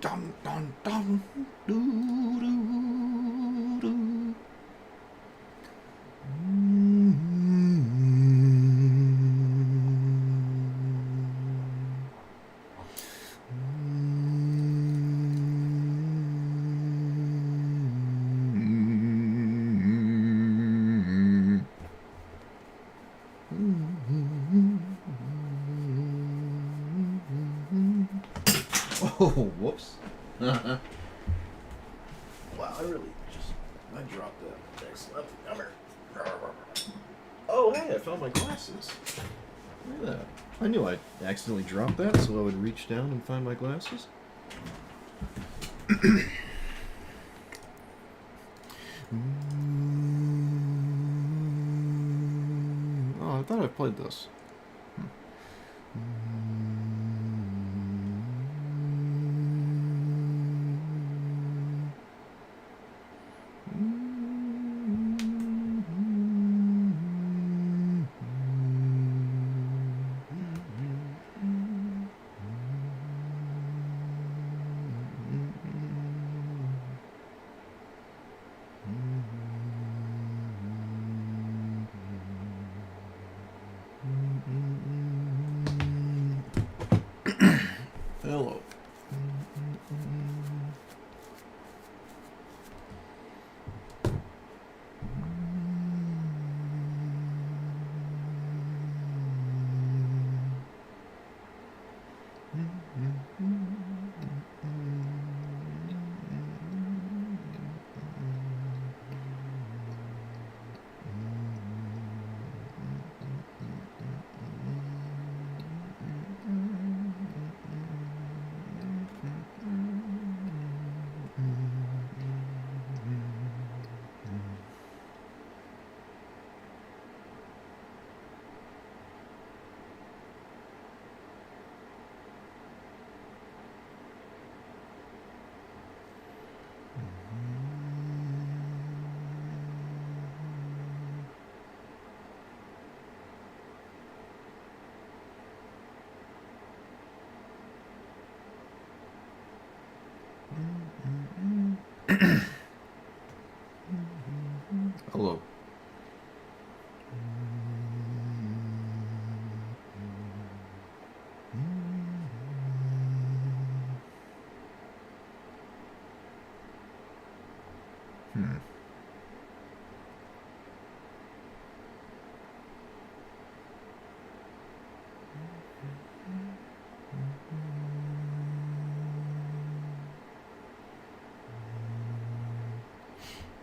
Dum dum dum. Doo doo doo. Oh, whoops. Wow, I dropped that next level. Come here. Oh, hey, I found my glasses. Look at that. I knew I accidentally dropped that, so I would reach down and find my glasses. Oh, I thought I played this. Hello. Hello.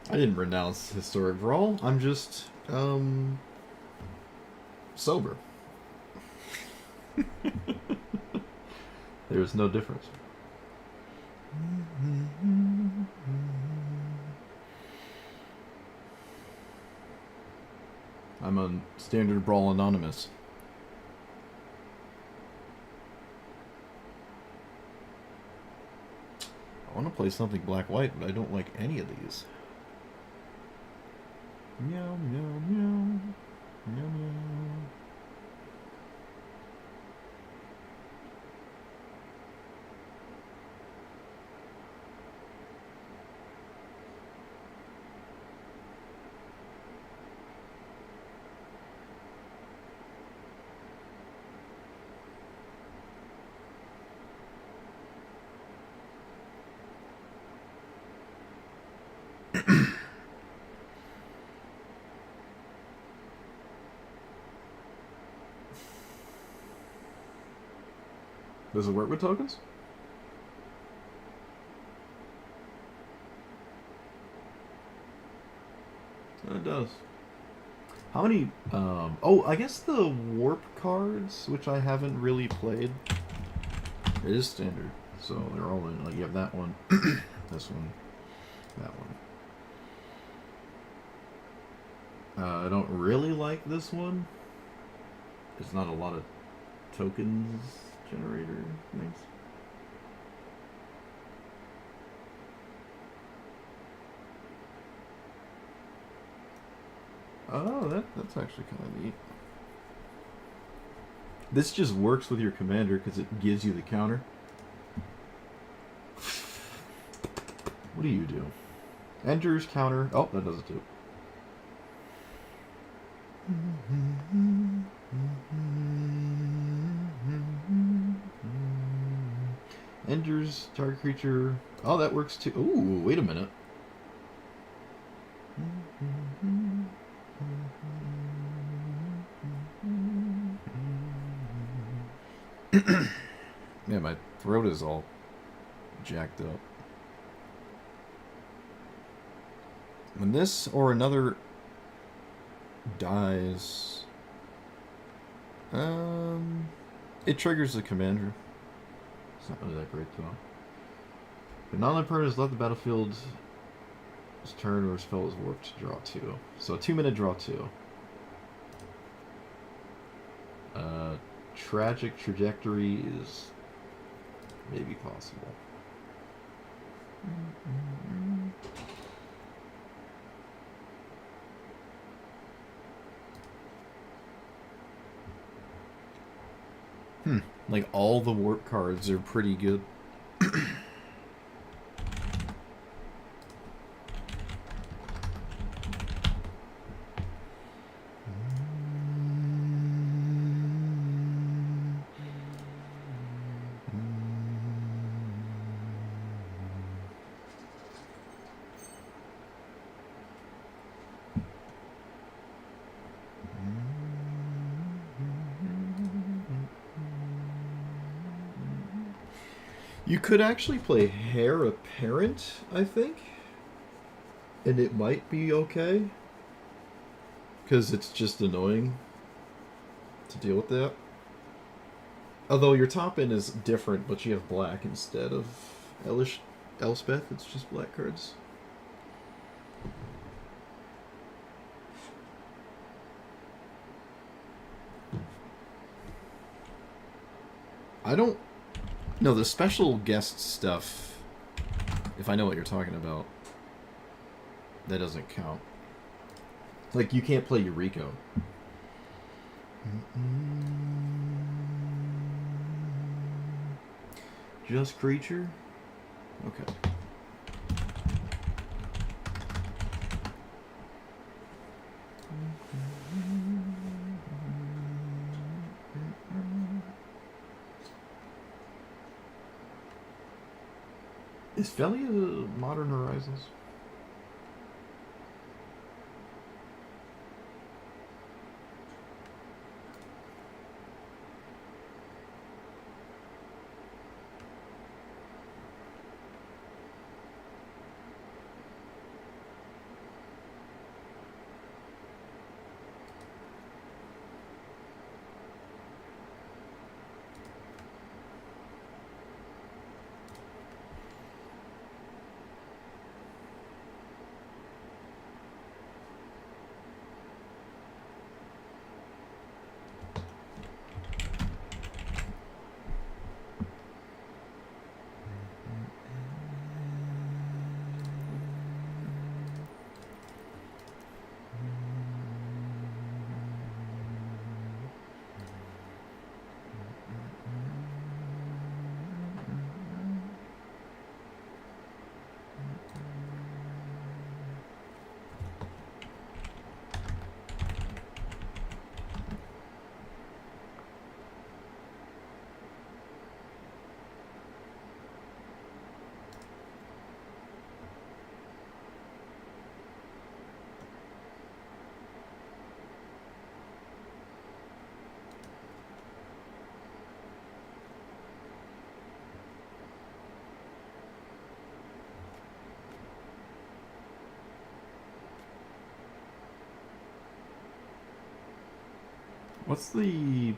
I didn't renounce historic brawl. I'm just sober. There's no difference. I'm on standard brawl anonymous. I want to play something black-white, but I don't like any of these. Meow, meow, meow. Meow, meow. Does it work with tokens? It does. How many? Oh, I guess the warp cards, which I haven't really played, it is standard. So they're all in. Like you have that one, this one, that one. I don't really like this one. There's not a lot of tokens generator things. Oh, that's actually kind of neat. This just works with your commander because it gives you the counter. What do you do? Enters, counter. Oh, that does it too. Enters, target creature. Oh, that works too. Ooh, wait a minute. Yeah, my throat is all jacked up. When this or another dies, it triggers the commander. It's not really that great though. The non-land permanent has left the battlefield. His turn or his spell is warped to draw 2. So a 2-minute draw 2. Tragic trajectory is maybe possible. Like all the warp cards are pretty good. You could actually play Heir Apparent, I think. And it might be okay. Because it's just annoying to deal with that. Although your top end is different, but you have black instead of Elspeth. It's just black cards. I don't... No, the special guest stuff, if I know what you're talking about, that doesn't count. Like, you can't play Eureka. Just creature? Okay. Is Velia Modern Horizons? What's the...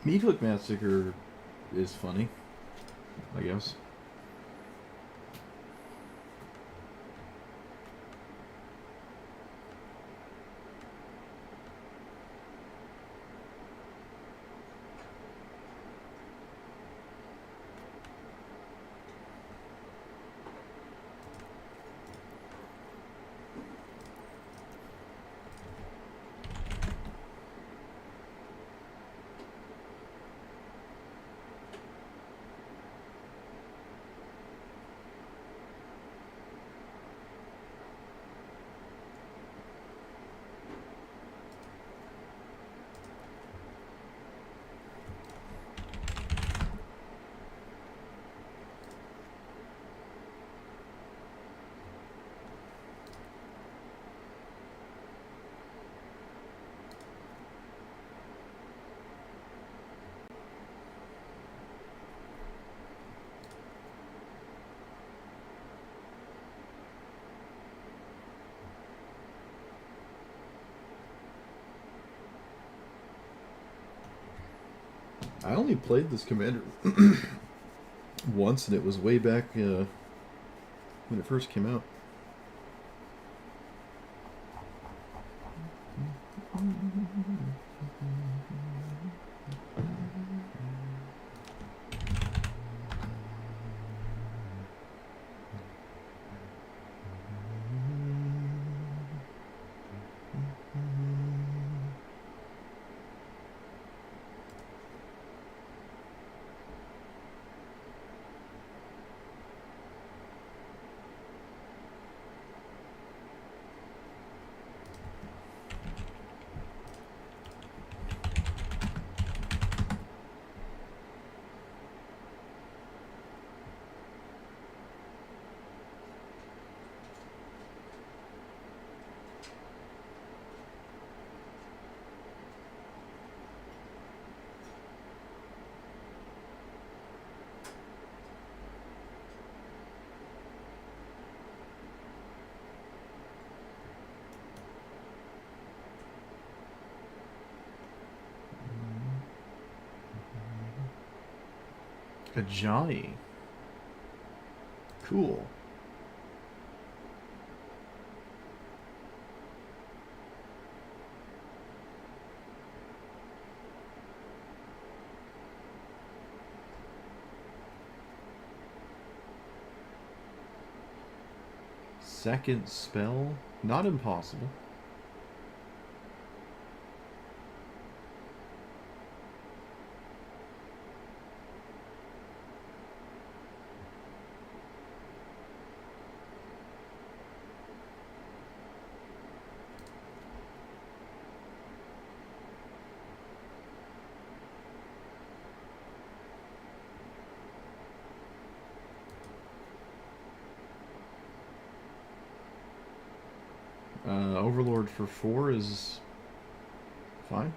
Meat Hook Massacre is funny, I guess. I only played this commander once, and it was way back when it first came out. A Johnny. Cool. Second spell? Not impossible. Overlord for 4 is fine.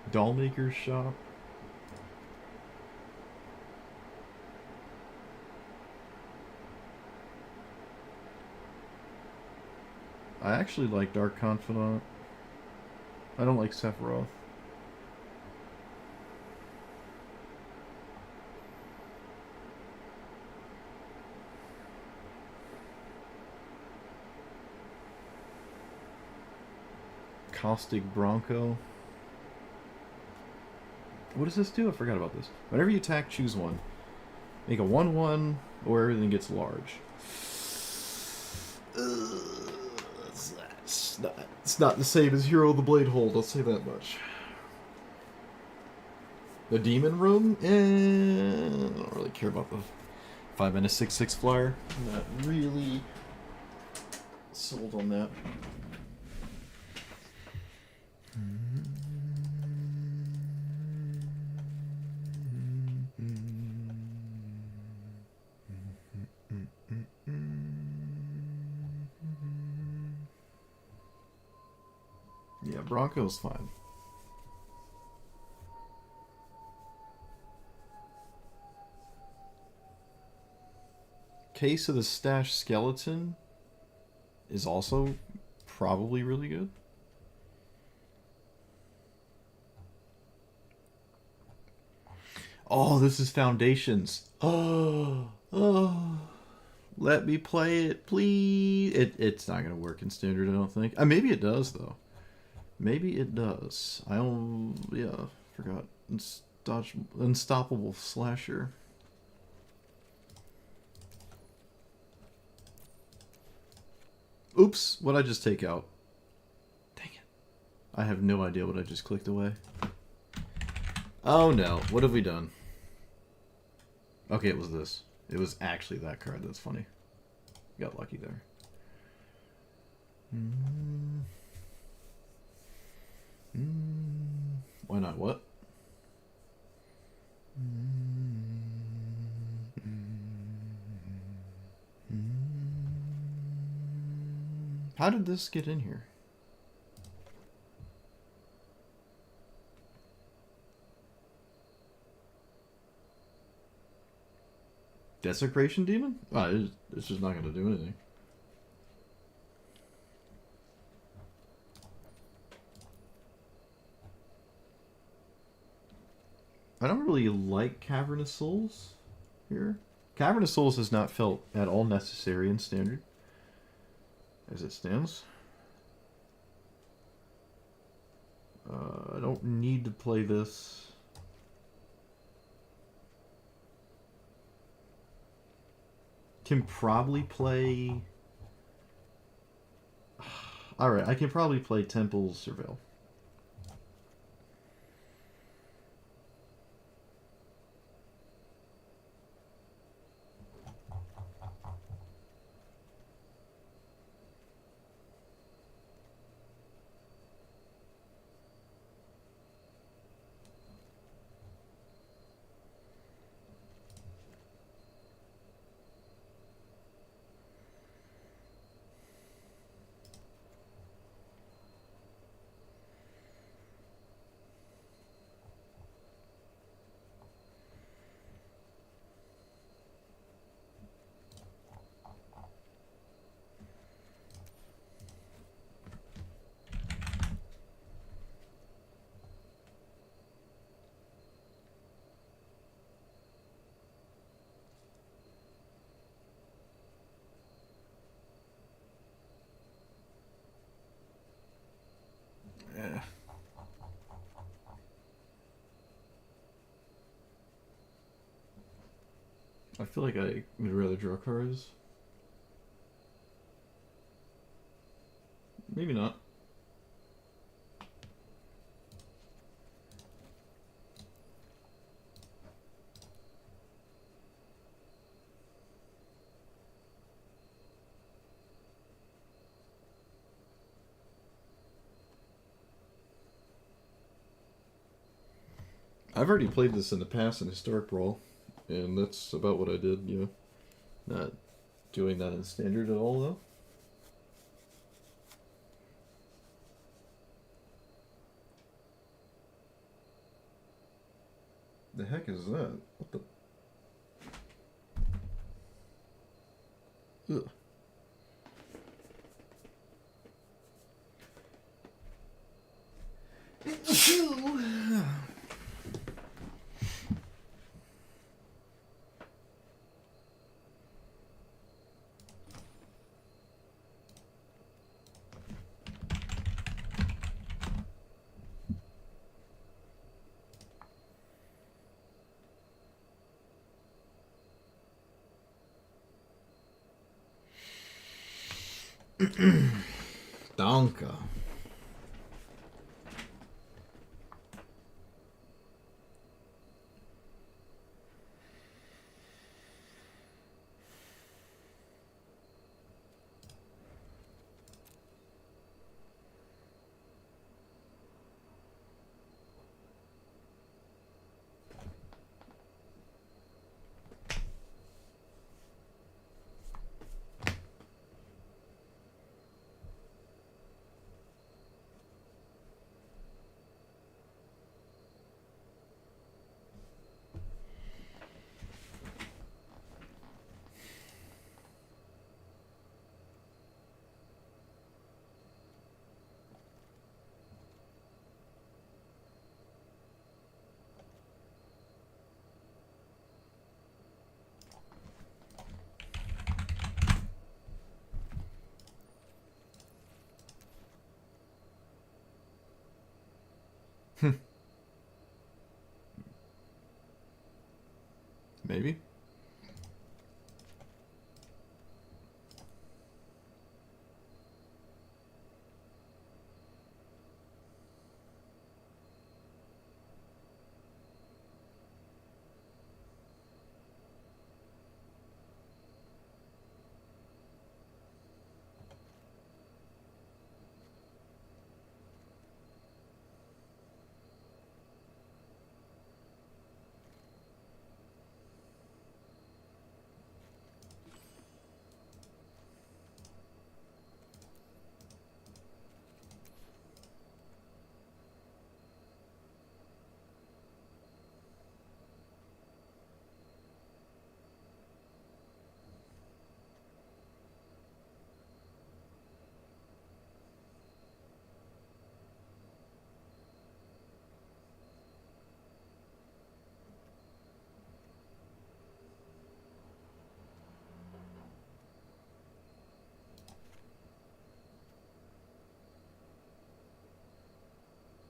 Dollmaker's shop. I actually like Dark Confidant. I don't like Sephiroth. Caustic Bronco. What does this do? I forgot about this. Whenever you attack, choose one. Make a 1/1, or everything gets large. It's not the same as Hero of the Blade Hold, I'll say that much. The Demon Room? I don't really care about the 5 and a 6/6 flyer. I'm not really sold on that. Yeah, Bronco's fine. Case of the Stash Skeleton is also probably really good. Oh, this is Foundations. Oh. Let me play it, please. It's not gonna work in Standard, I don't think. Maybe it does though. Maybe it does. I don't. Yeah, forgot. Unstoppable Slasher. Oops, what'd I just take out? Dang it. I have no idea what I just clicked away. Oh no, what have we done? Okay, it was this. It was actually that card. That's funny. Got lucky there. Why not? What? How did this get in here? Desecration Demon? It's just not going to do anything. I don't really like Cavernous Souls here. Cavernous Souls has not felt at all necessary in Standard as it stands. I don't need to play this. Can probably play... Alright, I can probably play Temple's Surveil. I feel like I would rather draw cards. Maybe not. I've already played this in the past in Historic Brawl, and that's about what I did, you know. Not doing that in Standard at all, though. The heck is that? What the... Ugh. Danke. Maybe.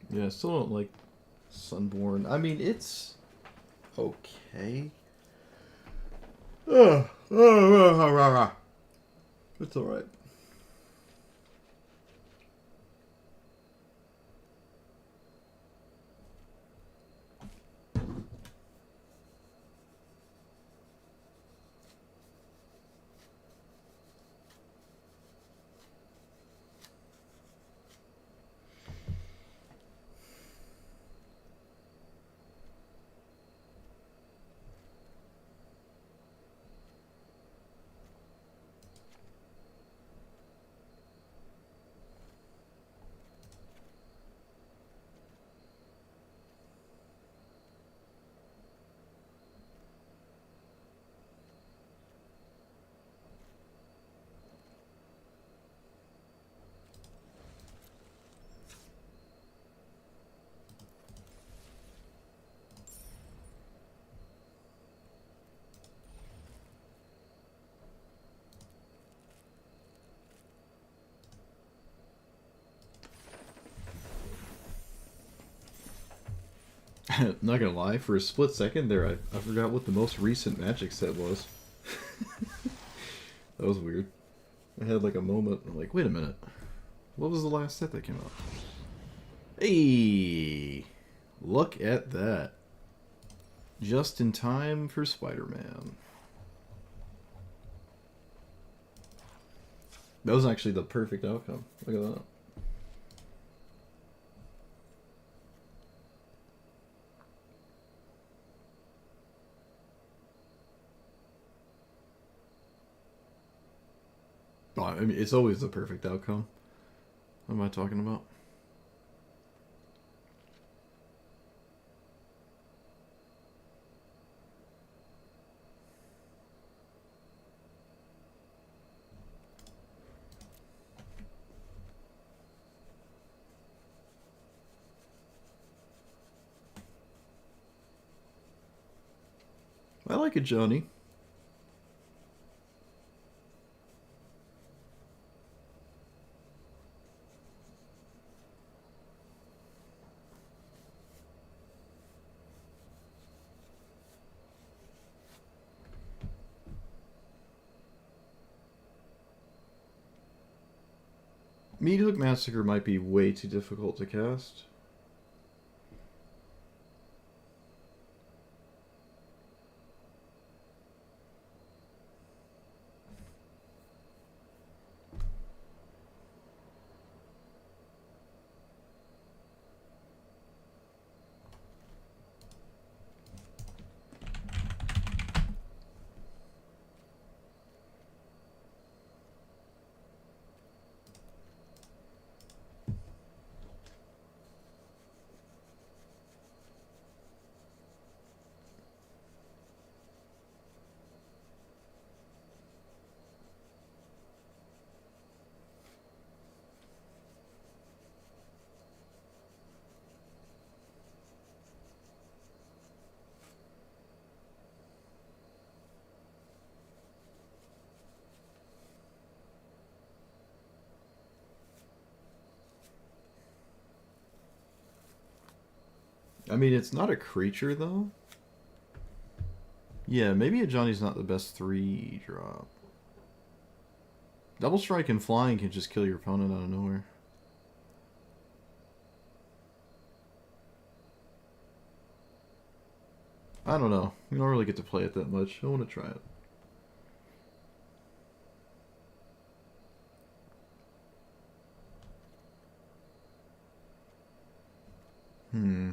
Yeah, I still don't like Sunborn. I mean, it's okay. It's alright. Not gonna lie, for a split second there, I forgot what the most recent Magic set was. That was weird. I had like a moment, I'm like, wait a minute. What was the last set that came out? Hey! Look at that. Just in time for Spider-Man. That was actually the perfect outcome. Look at that. Oh, I mean, it's always the perfect outcome. What am I talking about? I like it, Johnny. Meat Hook Massacre might be way too difficult to cast. I mean, it's not a creature, though. Yeah, maybe a Johnny's not the best 3-drop. Double Strike and Flying can just kill your opponent out of nowhere. I don't know. We don't really get to play it that much. I want to try it. Hmm.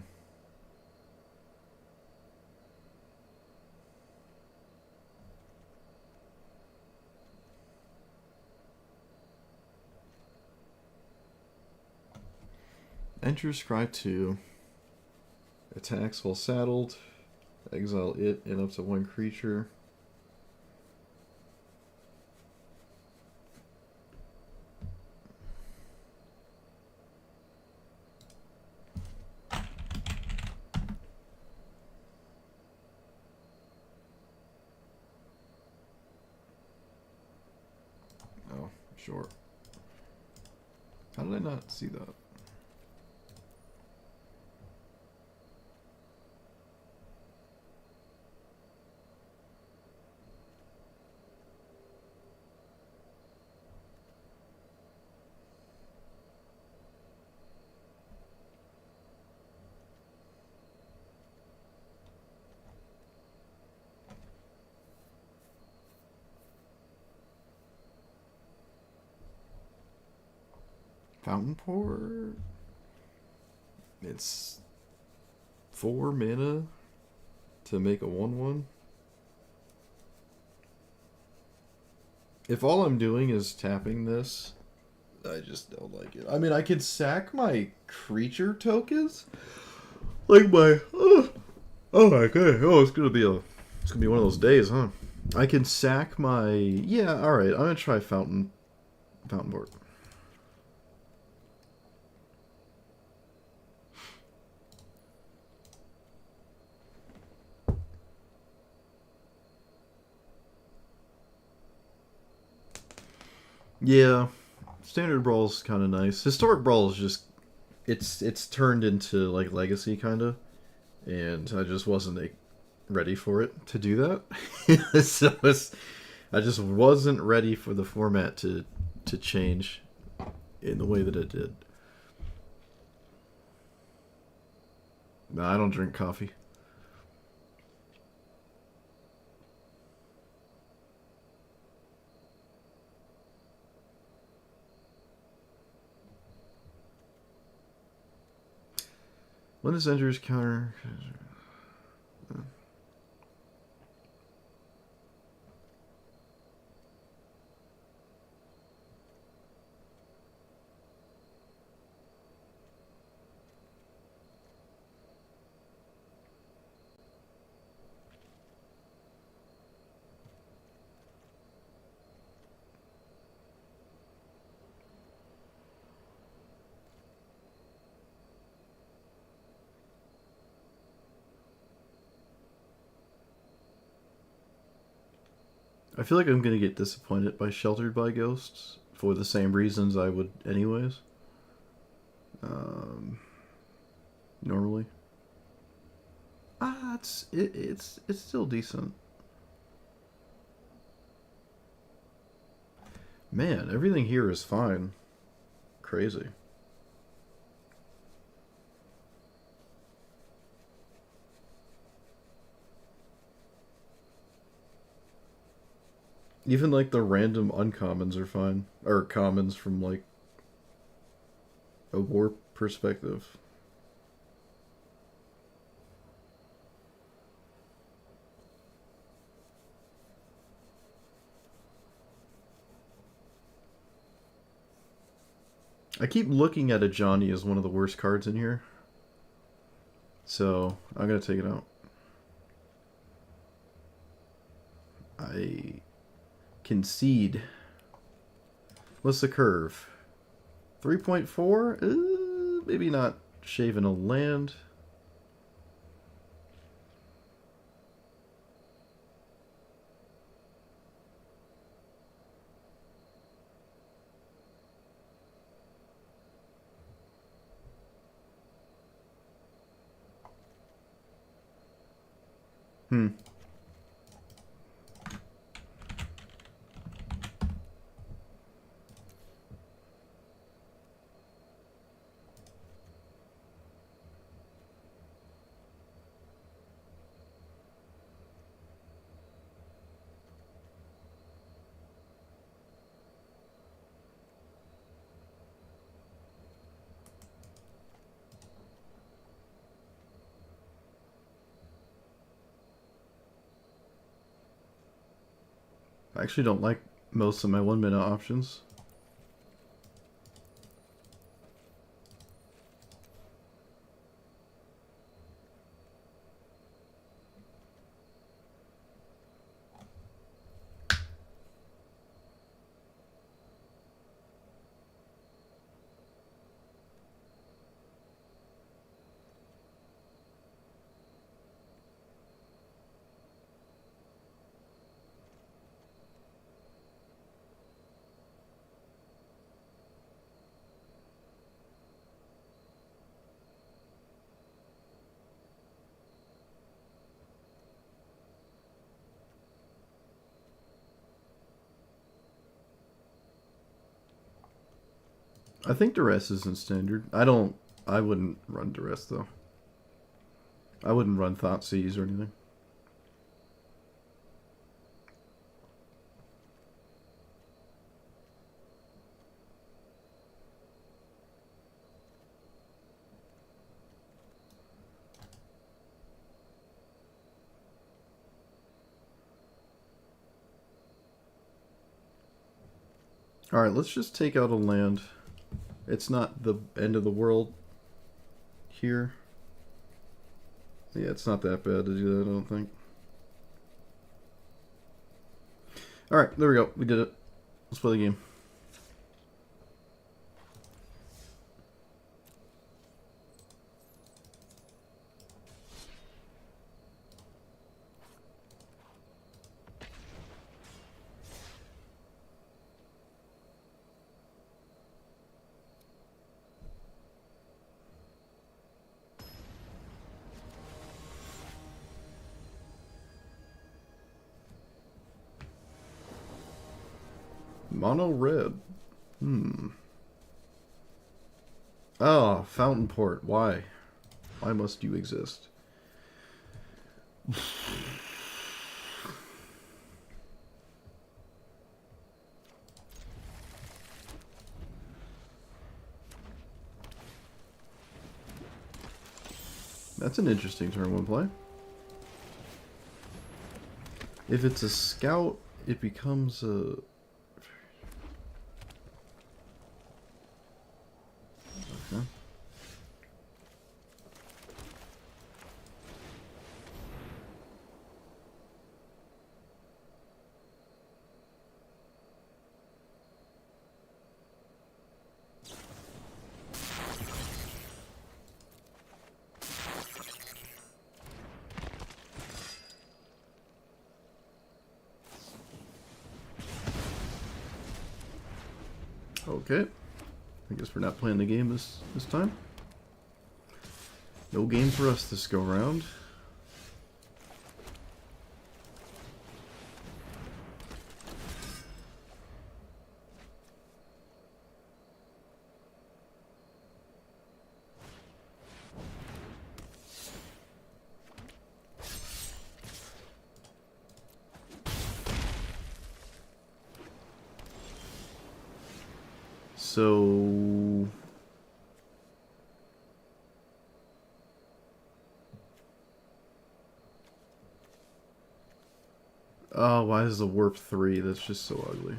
Enter Scry 2. Attacks while saddled. Exile it and up to 1 creature. Oh, sure. How did I not see that? Fountain Pour. It's 4 mana to make a 1/1. If all I'm doing is tapping this, I just don't like it. I mean, I could sack my creature tokens, like my oh my god, it's gonna be one of those days, huh? I can sack my All right, I'm gonna try Fountain Board. Yeah, Standard Brawl's kind of nice. Historic Brawl is just it's turned into like Legacy kind of, and I just wasn't ready for it to do that. So I just wasn't ready for the format to change in the way that it did. No, I don't drink coffee. When this enters counter... I feel like I'm going to get disappointed by Sheltered by Ghosts for the same reasons I would anyways. Normally. It's still decent. Man, everything here is fine. crazy. Even like the random uncommons are fine. Or commons from like a warp perspective. I keep looking at a Johnny as one of the worst cards in here. So I'm gonna take it out. I concede. What's the curve? 3.4? Maybe not shaving a land. I actually don't like most of my 1 minute options. I think duress isn't standard. I wouldn't run duress though. I wouldn't run Thoughtseize or anything. Alright, let's just take out a land. It's not the end of the world here. Yeah, it's not that bad to do that, I don't think. Alright, there we go. We did it. Let's play the game. Mono red. Oh, Fountain Port. Why? Why must you exist? That's an interesting turn one play. If it's a scout, it becomes a... Okay. Okay. I guess we're not playing the game this time. No game for us this go round. So... Oh, why is the warp 3? That's just so ugly.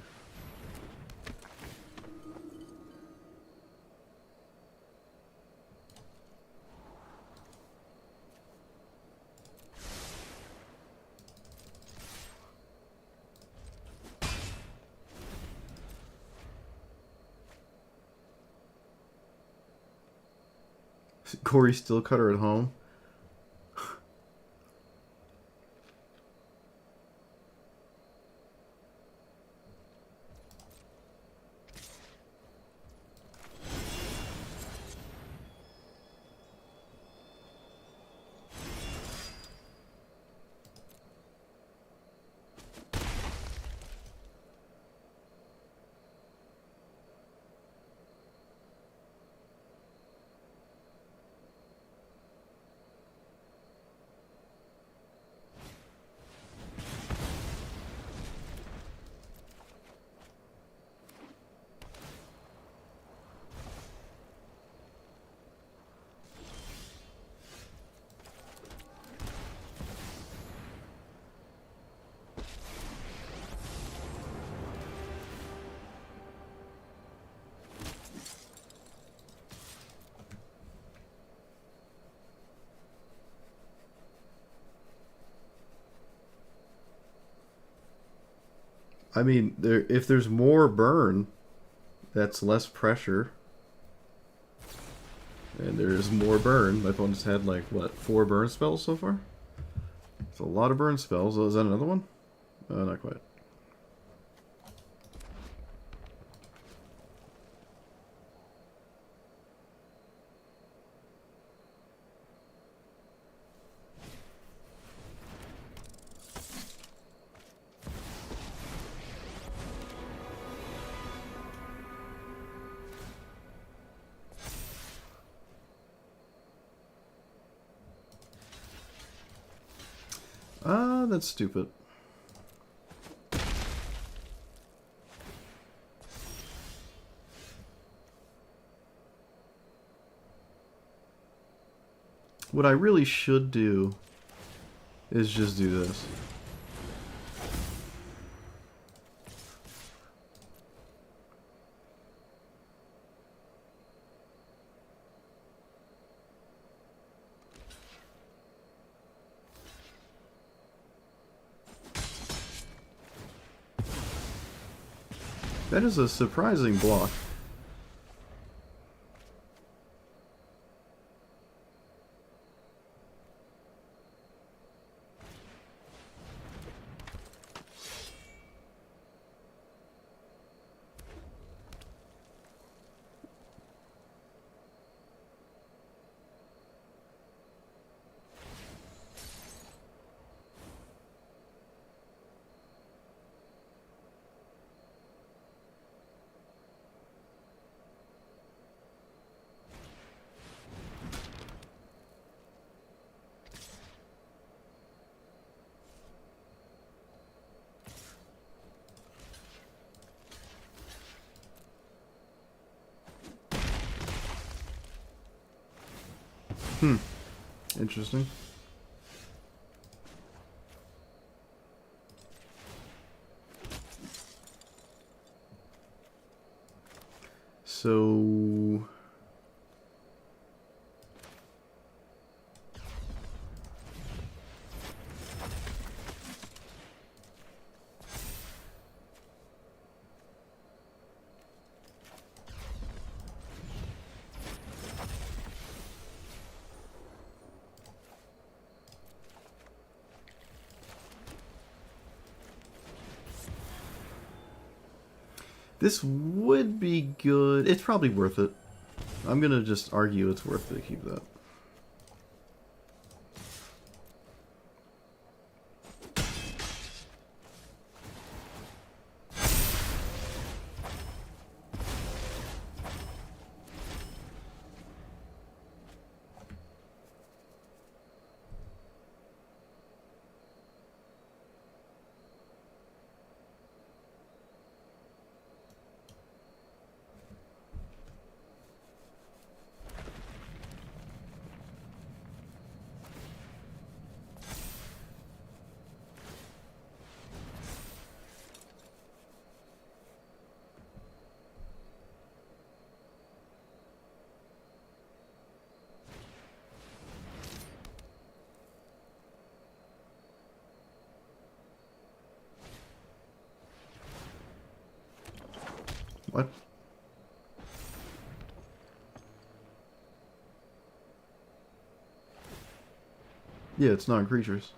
Corey Stillcutter at home. I mean, if there's more burn, that's less pressure. And there's more burn. My opponent's had, like, what, 4 burn spells so far? It's a lot of burn spells. Oh, is that another one? Not quite. Ah, that's stupid. What I really should do is just do this. That is a surprising block. Interesting. So... This would be good. It's probably worth it. I'm gonna just argue it's worth it to keep that. Yeah, it's non-creatures.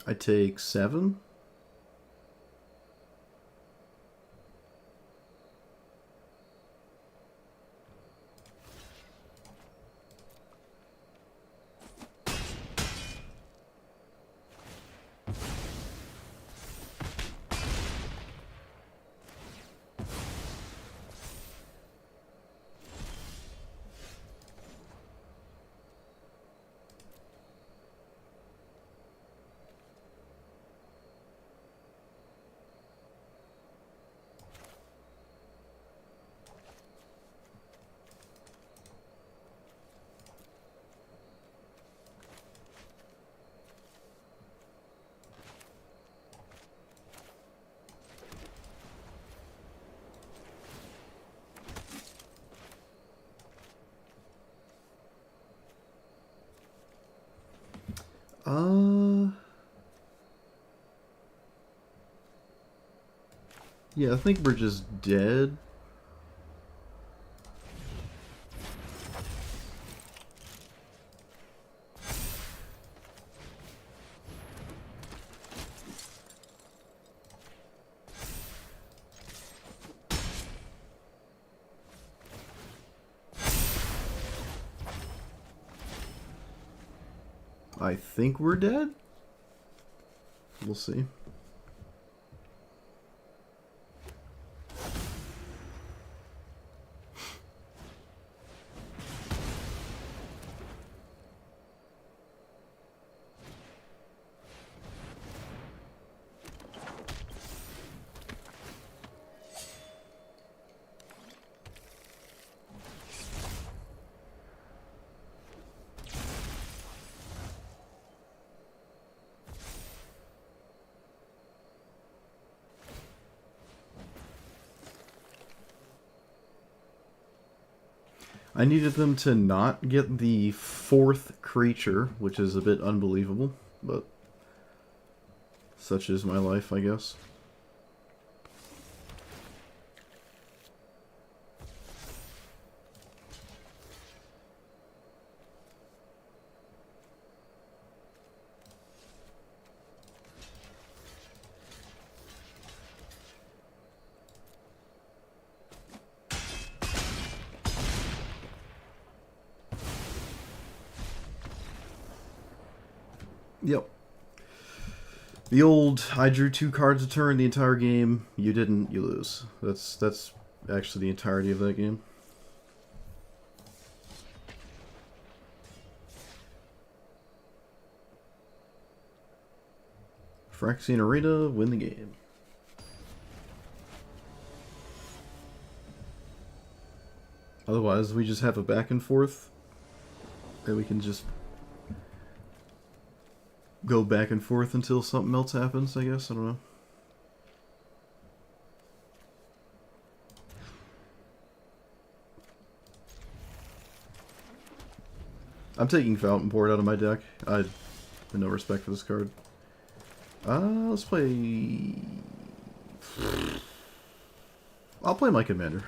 I take 7. Yeah, I think we're just dead. I think we're dead. We'll see. I needed them to not get the 4th creature, which is a bit unbelievable, but such is my life, I guess. Yep. The old, I drew 2 cards a turn the entire game, you didn't, you lose. That's actually the entirety of that game. Phyrexian Arena, win the game. Otherwise, we just have a back and forth, and we can just go back and forth until something else happens, I guess. I don't know. I'm taking Fountain Port out of my deck. I have no respect for this card. Let's play... I'll play my commander.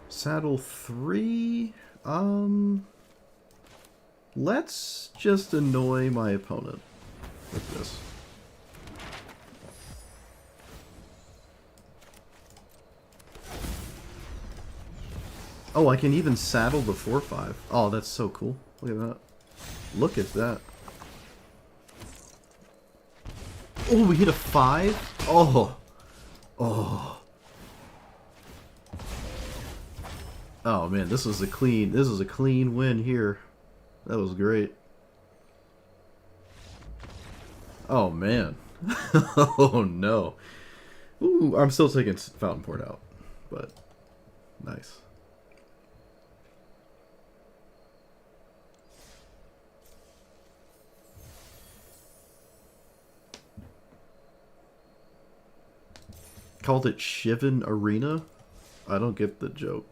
Saddle 3? Let's just annoy my opponent with this. Oh, I can even saddle the 4/5. Oh, that's so cool. Look at that. Look at that. Oh, we hit a 5? Oh. Oh. Oh man, this is a clean win here. That was great. Oh man. Oh no. Ooh, I'm still taking Fountain Port out, but nice. Called it Shivan Arena? I don't get the joke.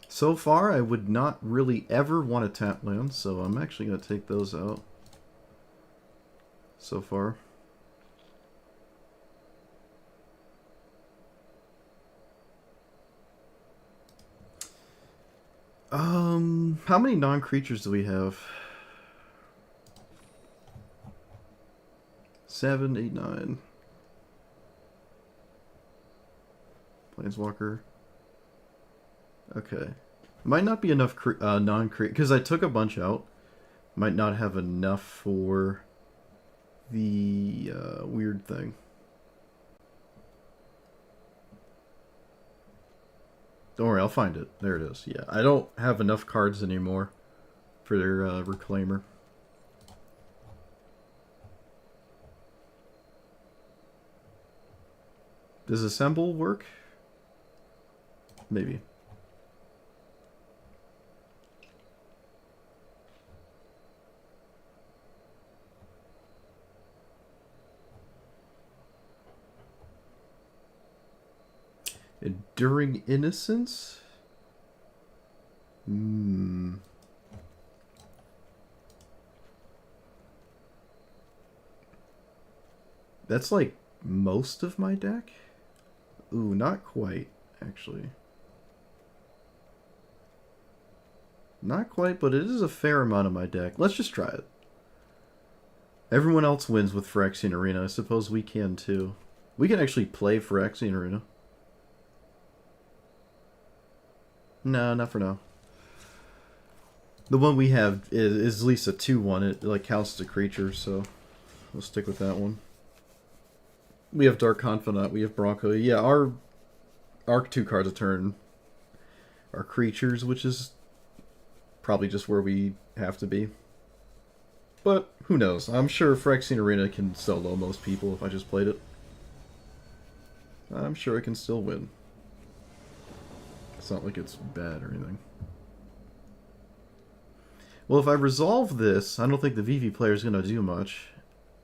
So far, I would not really ever want to tap land, so I'm actually going to take those out. So far. How many non-creatures do we have? 7, 8, 9. Planeswalker. Okay. Might not be enough non-create, because I took a bunch out. Might not have enough for the weird thing. Don't worry, I'll find it. There it is. Yeah, I don't have enough cards anymore for their Reclaimer. Does Assemble work? Maybe. Enduring Innocence? That's like most of my deck? Ooh, not quite, actually. Not quite, but it is a fair amount of my deck. Let's just try it. Everyone else wins with Phyrexian Arena. I suppose we can too. We can actually play Phyrexian Arena. No, not for now. The one we have is at least a 2/1. It like counts as a creature, so we'll stick with that one. We have Dark Confidant, we have Bronco. Yeah, our 2 cards a turn are creatures, which is probably just where we have to be. But who knows? I'm sure Phyrexian Arena can solo most people if I just played it. I'm sure I can still win. It's not like it's bad or anything. Well, if I resolve this, I don't think the VV player is going to do much,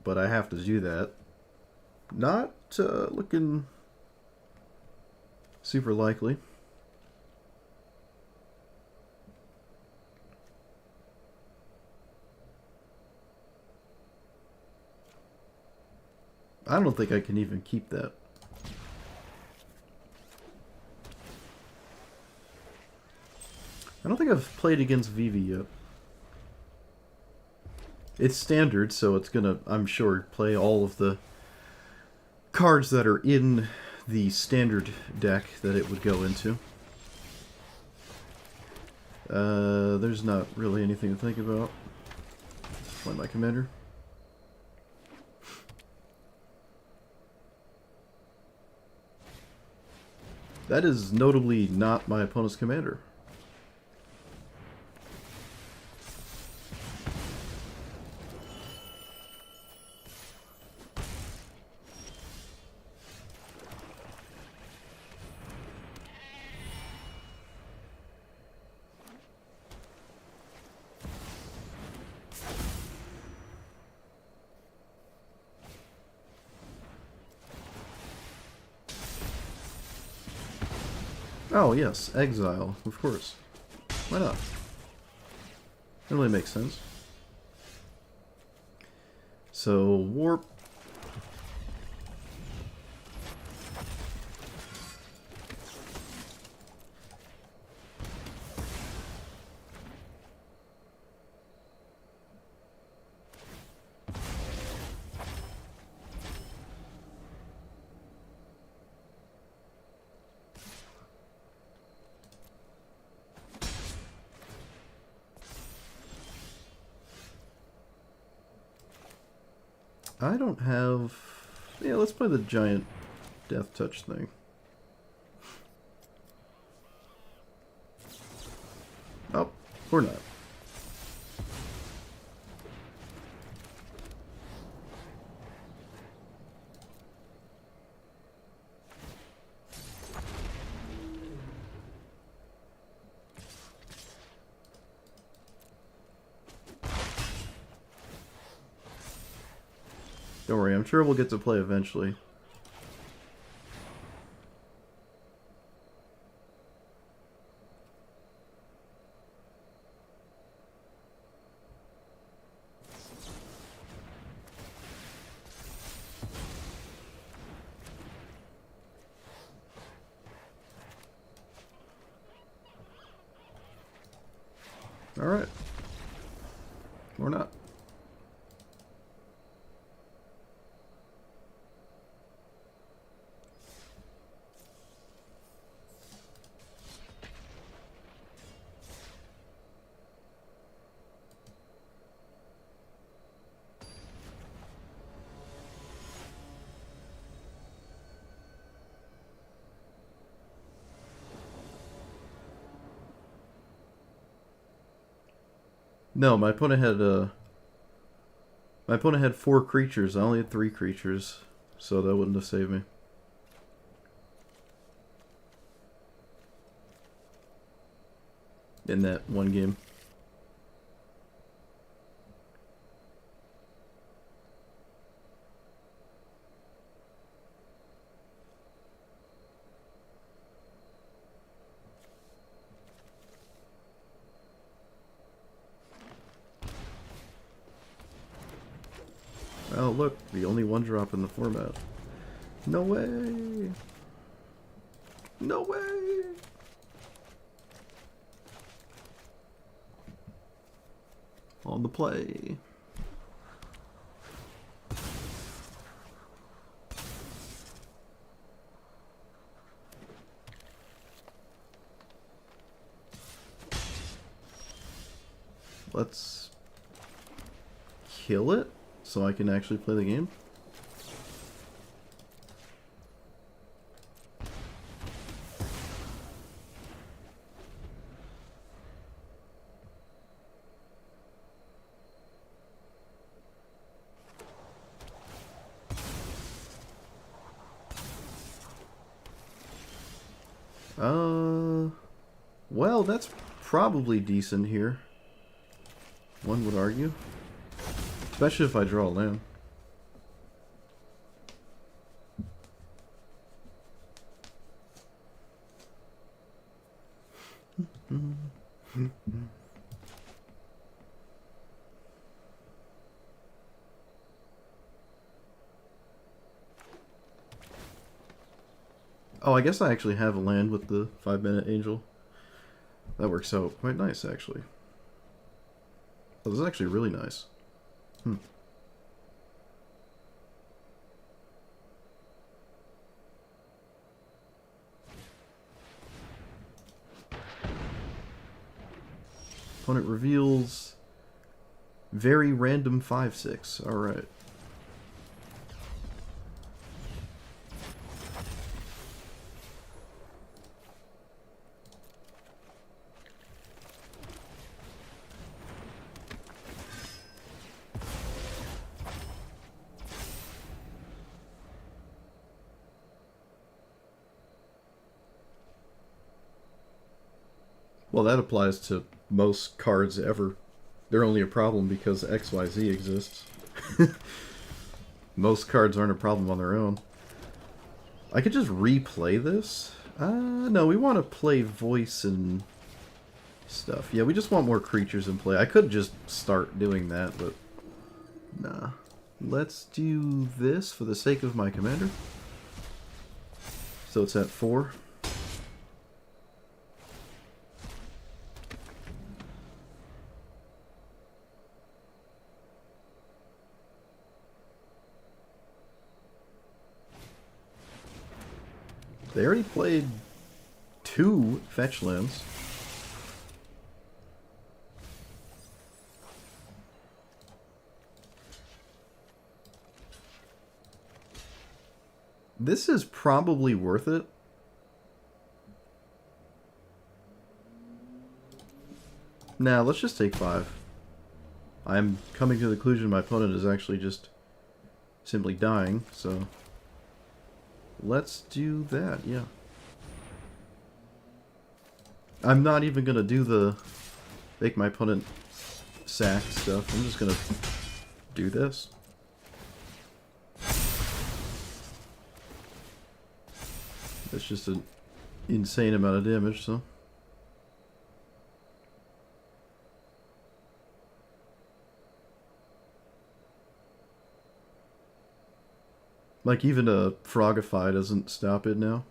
but I have to do that. Not looking super likely. I don't think I can even keep that. I don't think I've played against VV yet. It's standard, so it's gonna, I'm sure, play all of the cards that are in the standard deck that it would go into. There's not really anything to think about. Play my commander. That is notably not my opponent's commander. Oh, yes, exile, of course. Why not? That really makes sense. So, warp. I don't have... Yeah, let's play the giant death touch thing. Oh, or not. Don't worry, I'm sure we'll get to play eventually. Alright. Or not. No, my opponent had 4 creatures. I only had 3 creatures, so that wouldn't have saved me. In that one game. Oh, look, the only one drop in the format. No way! No way! On the play. Let's kill it so I can actually play the game. Well, that's probably decent here. One would argue. Especially if I draw a land. Oh, I guess I actually have a land with the 5-minute angel. That works out quite nice, actually. Oh, this is actually really nice. Opponent reveals very random 5/6. Alright. Well, that applies to most cards ever. They're only a problem because XYZ exists. Most cards aren't a problem on their own. I could just replay this. No, we want to play voice and stuff. Yeah, we just want more creatures in play. I could just start doing that, but nah. Let's do this for the sake of my commander. So it's at 4. They already played 2 fetch lands. This is probably worth it. Nah, let's just take 5. I'm coming to the conclusion my opponent is actually just simply dying, so let's do that, yeah. I'm not even gonna do the make my opponent sack stuff. I'm just gonna do this. That's just an insane amount of damage, so. Like, even a Frogify doesn't stop it now.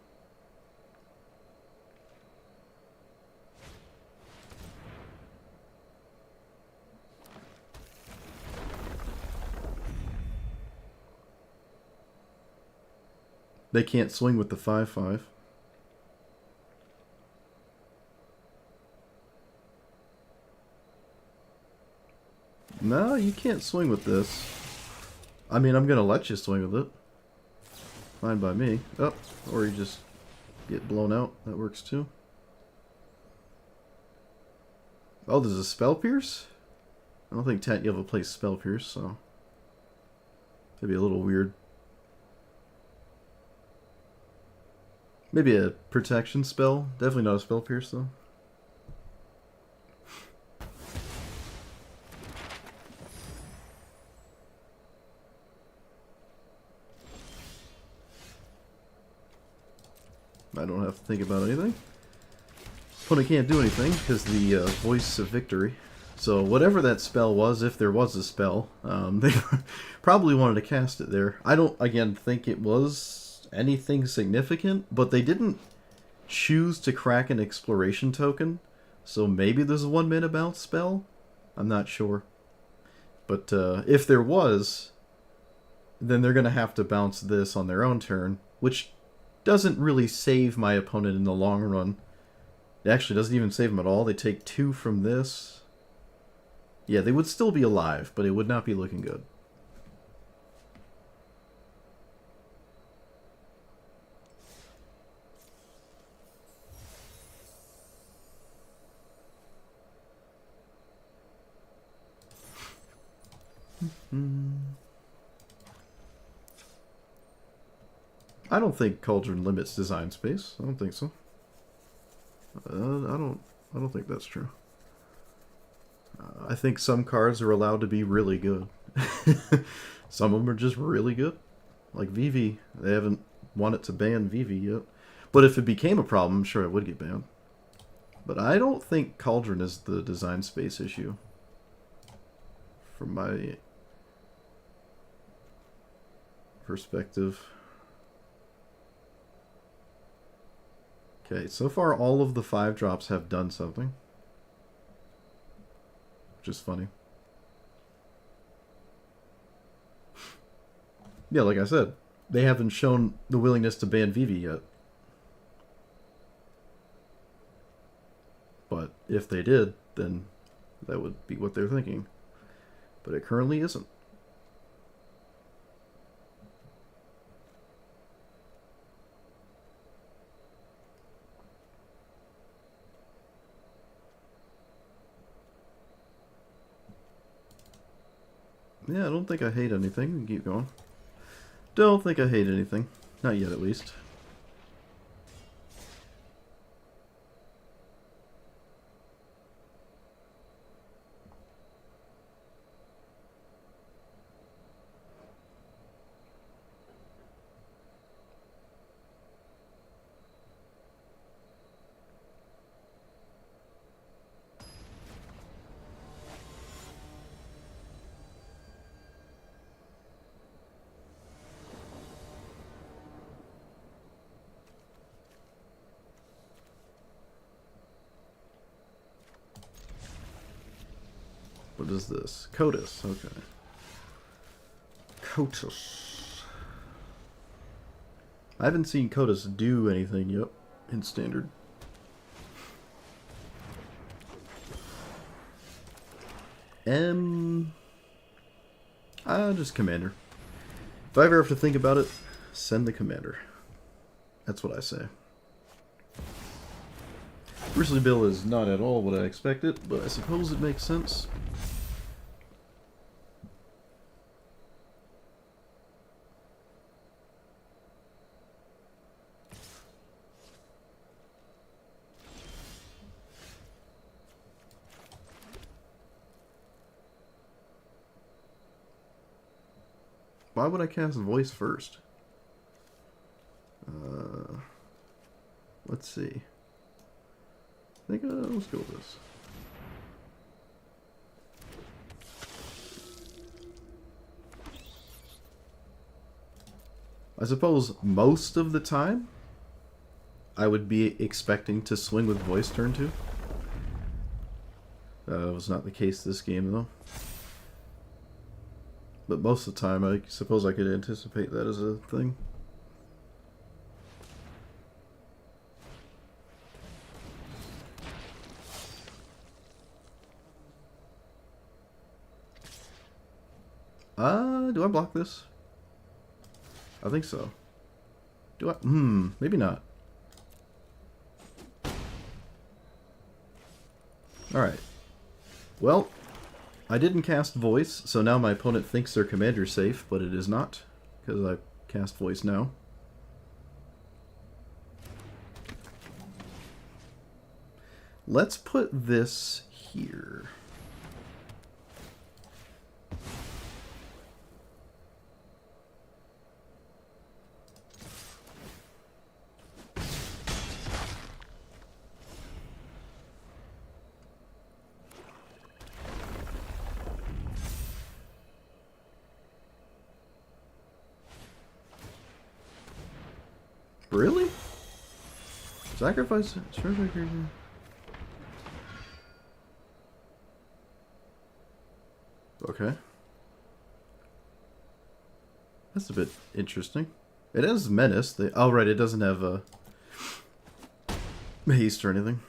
They can't swing with the 5/5. No, you can't swing with this. I mean, I'm gonna let you swing with it. Fine by me. Oh, or you just get blown out. That works too. Oh, there's a Spell Pierce? I don't think Tatyev plays Spell Pierce, so that'd be a little weird. Maybe a protection spell. Definitely not a Spell Pierce, though. I don't have to think about anything. Opponent can't do anything because the Voice of Victory. So whatever that spell was, if there was a spell, they probably wanted to cast it there. I don't, again, think it was anything significant, but they didn't choose to crack an exploration token, so maybe there's a 1-mana bounce spell? I'm not sure. But if there was, then they're going to have to bounce this on their own turn, which doesn't really save my opponent in the long run. It actually doesn't even save them at all. They take 2 from this. Yeah, they would still be alive, but it would not be looking good. I don't think Cauldron limits design space. I don't think so. I don't think that's true. I think some cards are allowed to be really good. Some of them are just really good. Like Vivi, they haven't wanted to ban Vivi yet. But if it became a problem, I'm sure it would get banned. But I don't think Cauldron is the design space issue. From my perspective. Okay, so far all of the 5-drops have done something. Which is funny. Yeah, like I said, they haven't shown the willingness to ban Vivi yet. But if they did, then that would be what they're thinking. But it currently isn't. Yeah, I don't think I hate anything. We can keep going. Don't think I hate anything. Not yet, at least. What is this? Cotus, okay. Cotus. I haven't seen Cotus do anything yet in Standard. Just Commander. If I ever have to think about it, Send the commander. That's what I say. Beezlee Bill is not at all what I expected, but I suppose it makes sense. Why would I cast voice first? Let's see. I think let's go with this. I suppose most of the time I would be expecting to swing with voice turn 2. That was not the case this game though. But most of the time I suppose I could anticipate that as a thing. Do I block this? I think so. Do I? Maybe not. Alright. Well, I didn't cast voice, so now my opponent thinks their commander's safe, but it is not, because I cast voice now. Let's put this here. Really? Sacrifice? Okay. That's a bit interesting. It has menace. Oh, right, it doesn't have a haste or anything.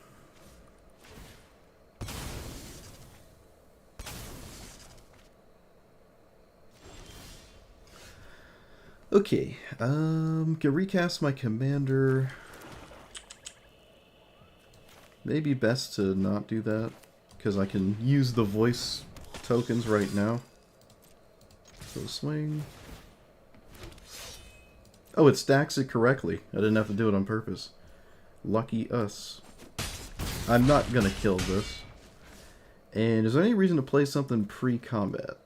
Okay, can recast my commander. Maybe best to not do that, because I can use the voice tokens right now. So swing. Oh, it stacks it correctly. I didn't have to do it on purpose. Lucky us. I'm not gonna kill this. And is there any reason to play something pre-combat?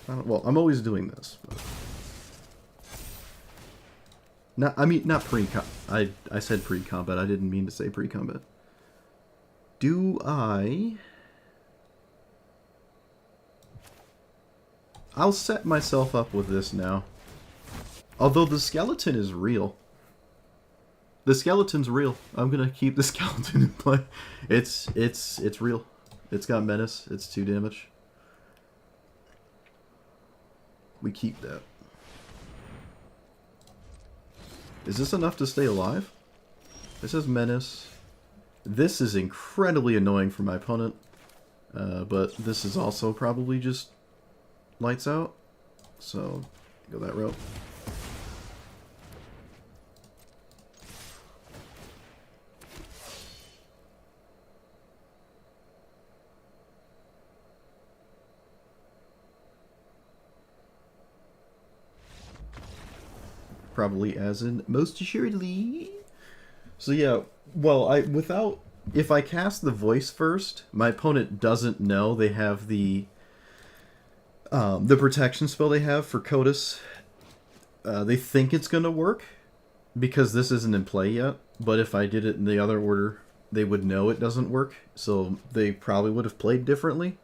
Well, I'm always doing this. But... not pre-combat. I said pre-combat. I didn't mean to say pre-combat. Do I... I'll set myself up with this now. Although the skeleton is real. The skeleton's real. I'm gonna keep the skeleton in play. It's real. It's got menace. It's 2 damage. We keep that. Is this enough to stay alive? This is menace. This is incredibly annoying for my opponent. But this is also probably just lights out. So, go that route. Probably as in most assuredly. So yeah, well, if I cast the voice first, my opponent doesn't know they have the protection spell they have for Cotus. They think it's gonna work because this isn't in play yet. But if I did it in the other order, they would know it doesn't work. So they probably would have played differently.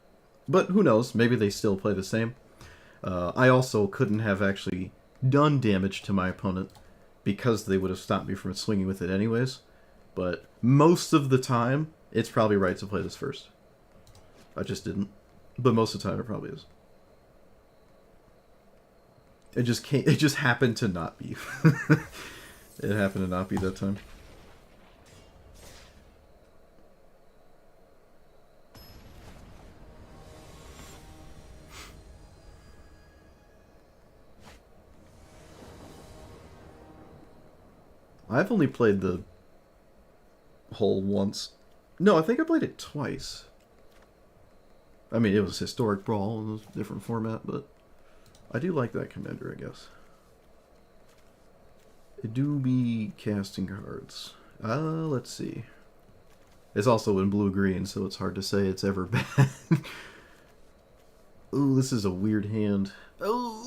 But who knows? Maybe they still play the same. I also couldn't have actually done damage to my opponent because they would have stopped me from swinging with it anyways. But most of the time, it's probably right to play this first. I just didn't. But most of the time, it probably is. It just happened to not be. It happened to not be that time. I've only played the whole once. No, I think I played it twice. I mean, it was Historic Brawl, it was a different format, but I do like that commander, I guess. It do be casting cards. Let's see. It's also in blue-green, so it's hard to say it's ever bad. Ooh, this is a weird hand. Oh,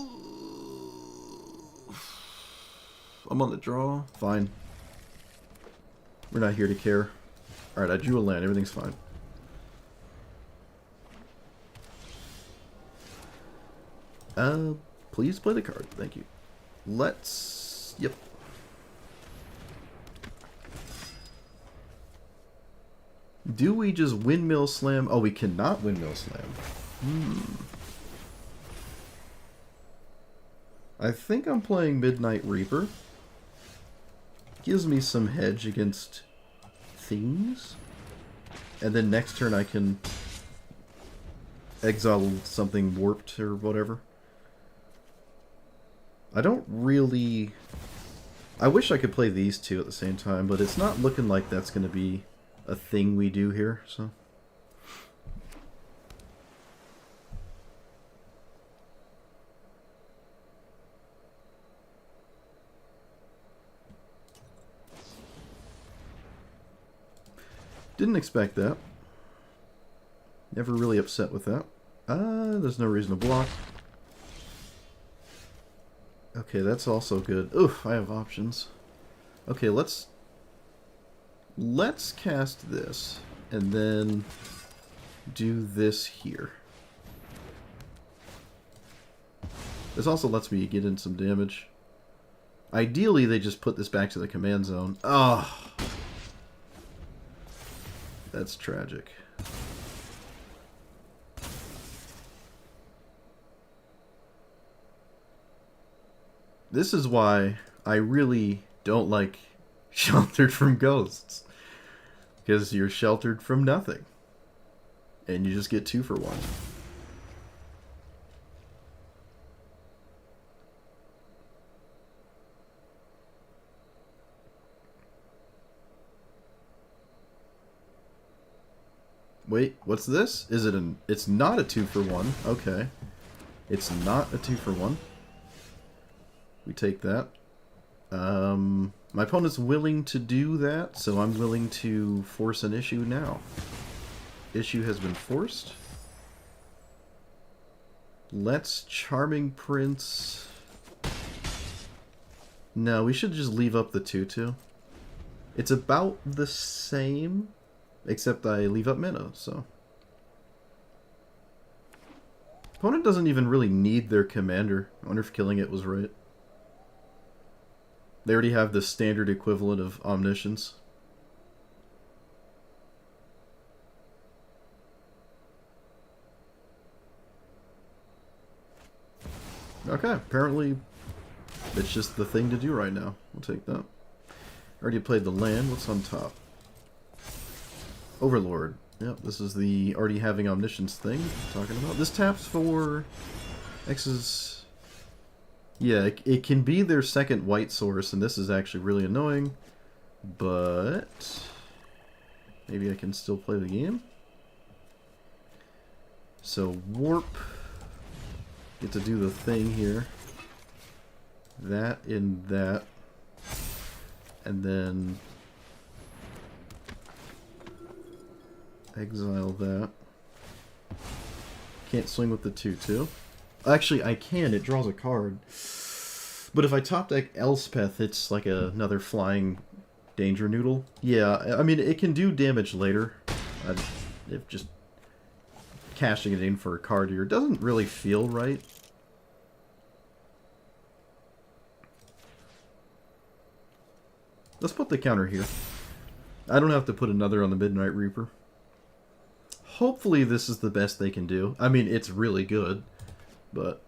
I'm on the draw. Fine. We're not here to care. Alright, I drew a land. Everything's fine. Please play the card. Thank you. Let's... Yep. Do we just windmill slam? Oh, we cannot windmill slam. I think I'm playing Midnight Reaper. Gives me some hedge against things. And then next turn I can exile something warped or whatever. I don't really... I wish I could play these two at the same time, but it's not looking like that's going to be a thing we do here, so... Didn't expect that. Never really upset with that. There's no reason to block. Okay, that's also good. Oof, I have options. Okay, let's cast this, and then do this here. This also lets me get in some damage. Ideally, they just put this back to the command zone. Oh, that's tragic. This is why I really don't like Sheltered from Ghosts. Because you're sheltered from nothing. And you just get 2 for 1. Wait, what's this? Is it an... It's not a 2 for 1. Okay. It's not a 2 for 1. We take that. My opponent's willing to do that, so I'm willing to force an issue now. Issue has been forced. Let's Charming Prince... No, we should just leave up the 2/2. It's about the same, except I leave up mana, so... Opponent doesn't even really need their commander. I wonder if killing it was right. They already have the standard equivalent of Omniscience. Okay, apparently it's just the thing to do right now. We'll take that. Already played the land. What's on top? Overlord. Yep, this is the already having Omniscience thing I'm talking about. This taps for X's... Yeah, it can be their second white source, and this is actually really annoying. But... maybe I can still play the game. So, Warp. Get to do the thing here. That and that. And then... exile that. Can't swing with the 2/2. Actually, I can. It draws a card. But if I top deck Elspeth, it's like another flying danger noodle. Yeah, I mean, it can do damage later. If just cashing it in for a card here doesn't really feel right. Let's put the counter here. I don't have to put another on the Midnight Reaper. Hopefully this is the best they can do. I mean, it's really good. But,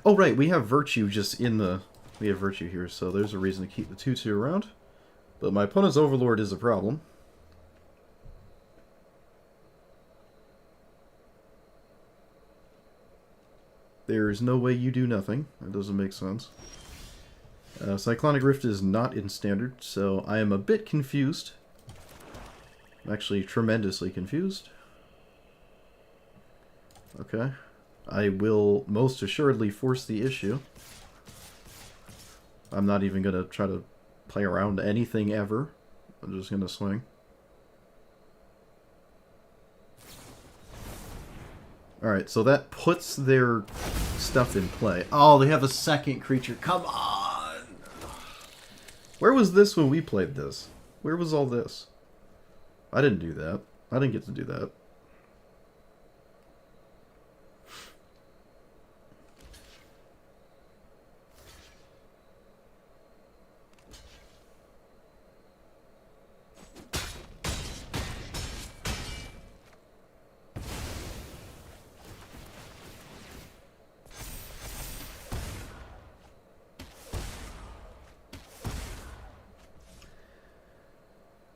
oh right, we have Virtue just in the... we have Virtue here, so there's a reason to keep the 2/2 around. But my opponent's Overlord is a problem. There's no way you do nothing. That doesn't make sense. Cyclonic Rift is not in standard, so I am a bit confused. I'm actually tremendously confused. Okay. I will most assuredly force the issue. I'm not even going to try to play around anything ever. I'm just going to swing. Alright, so that puts their stuff in play. Oh, they have a second creature. Come on! Where was this when we played this? Where was all this? I didn't do that. I didn't get to do that.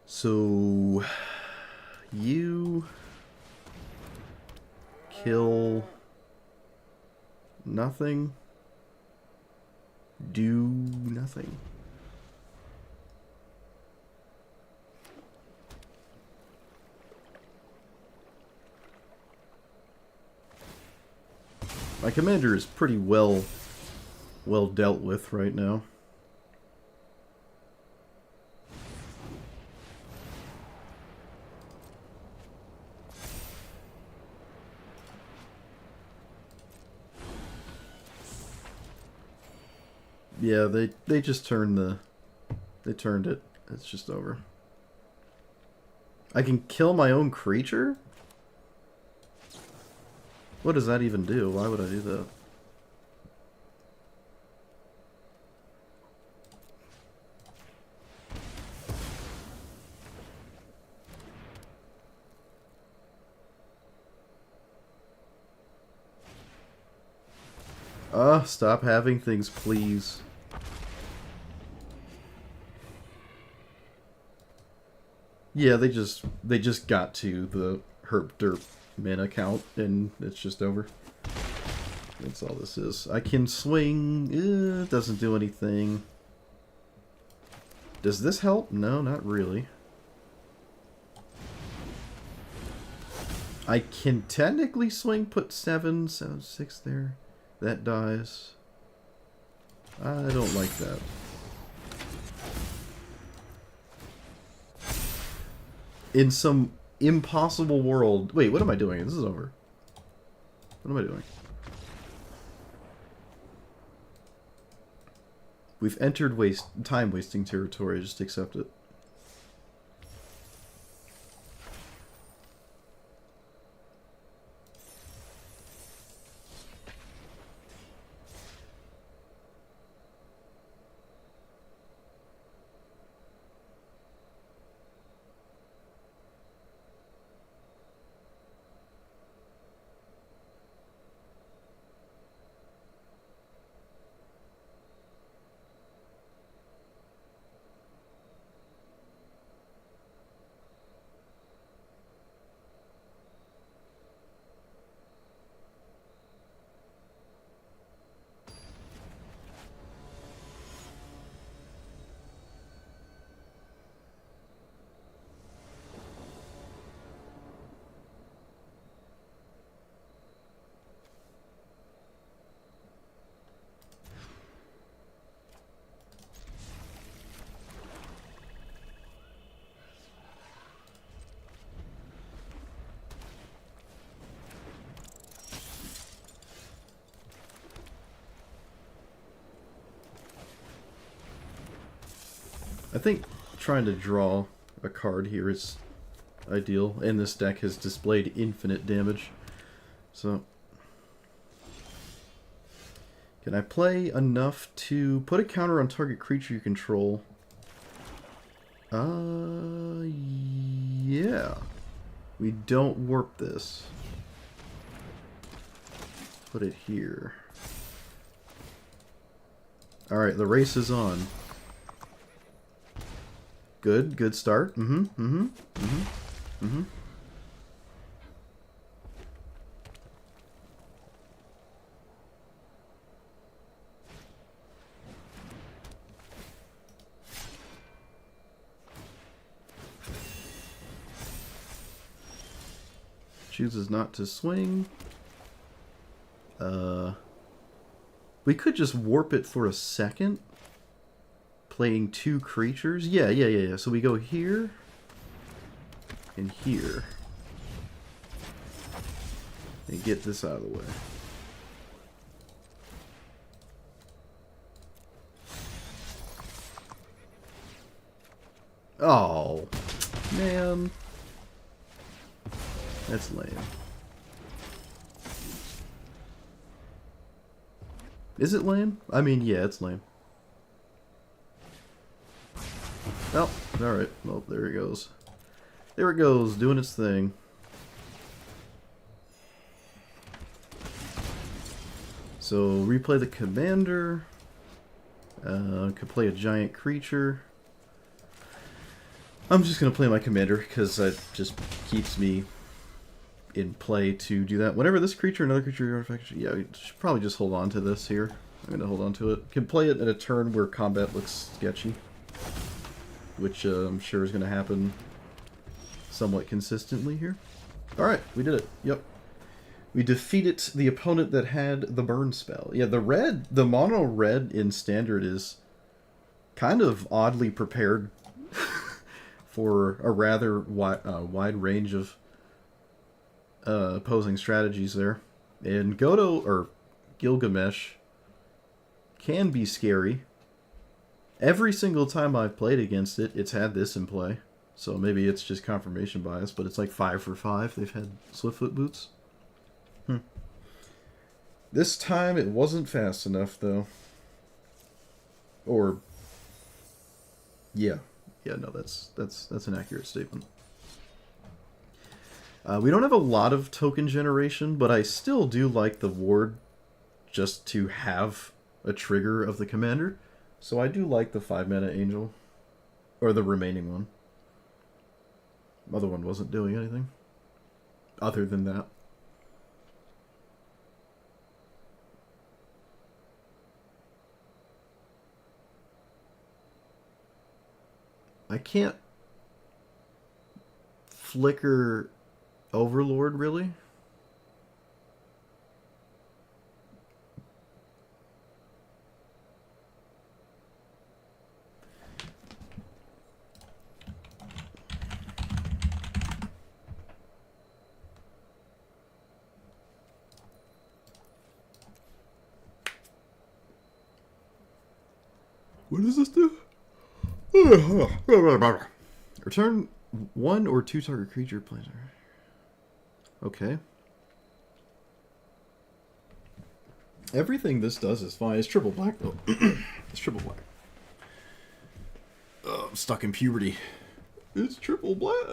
So, you kill nothing, do nothing. My commander is pretty well dealt with right now. Yeah, they just turned they turned it. It's just over. I can kill my own creature? What does that even do? Why would I do that? Stop having things, please. Yeah, they just got to the herp derp mana count and it's just over. That's all this is. I can swing. It doesn't do anything. Does this help? No, not really. I can technically swing, put 7, 7, 6 there. That dies. I don't like that. In some impossible world... Wait, what am I doing? This is over. What am I doing? We've entered time-wasting territory. Just accept it. I think trying to draw a card here is ideal, and this deck has displayed infinite damage. So, can I play enough to put a counter on target creature you control? Yeah. We don't warp this. Put it here. Alright, the race is on. Good start. chooses not to swing. We could just warp it for a second. Playing 2 creatures. Yeah. So we go here. And here. And get this out of the way. Oh, man. That's lame. Is it lame? I mean, yeah, it's lame. Oh, alright. Well, there it goes. There it goes, doing its thing. So, replay the commander. Could play a giant creature. I'm just going to play my commander because that just keeps me in play to do that. Whenever this creature, another creature, artifact, yeah, we should probably just hold on to this here. I'm going to hold on to it. Can play it at a turn where combat looks sketchy. Which I'm sure is going to happen somewhat consistently here. Alright, we did it. Yep. We defeated the opponent that had the burn spell. Yeah, the mono red in standard is kind of oddly prepared for a rather wide range of opposing strategies there. And Godo, or Gilgamesh, can be scary. Every single time I've played against it, it's had this in play. So maybe it's just confirmation bias, but it's like 5 for 5. They've had Swiftfoot boots. This time it wasn't fast enough, though. Or, yeah. Yeah, no, that's an accurate statement. We don't have a lot of token generation, but I still do like the ward just to have a trigger of the commander. So I do like the 5-mana angel. Or the remaining one. Other one wasn't doing anything other than that. I can't flicker Overlord, really? What does this do? Return 1 or 2 target creature player. Okay. Everything this does is fine. It's triple black, though. It's triple black. I'm stuck in puberty. It's triple black.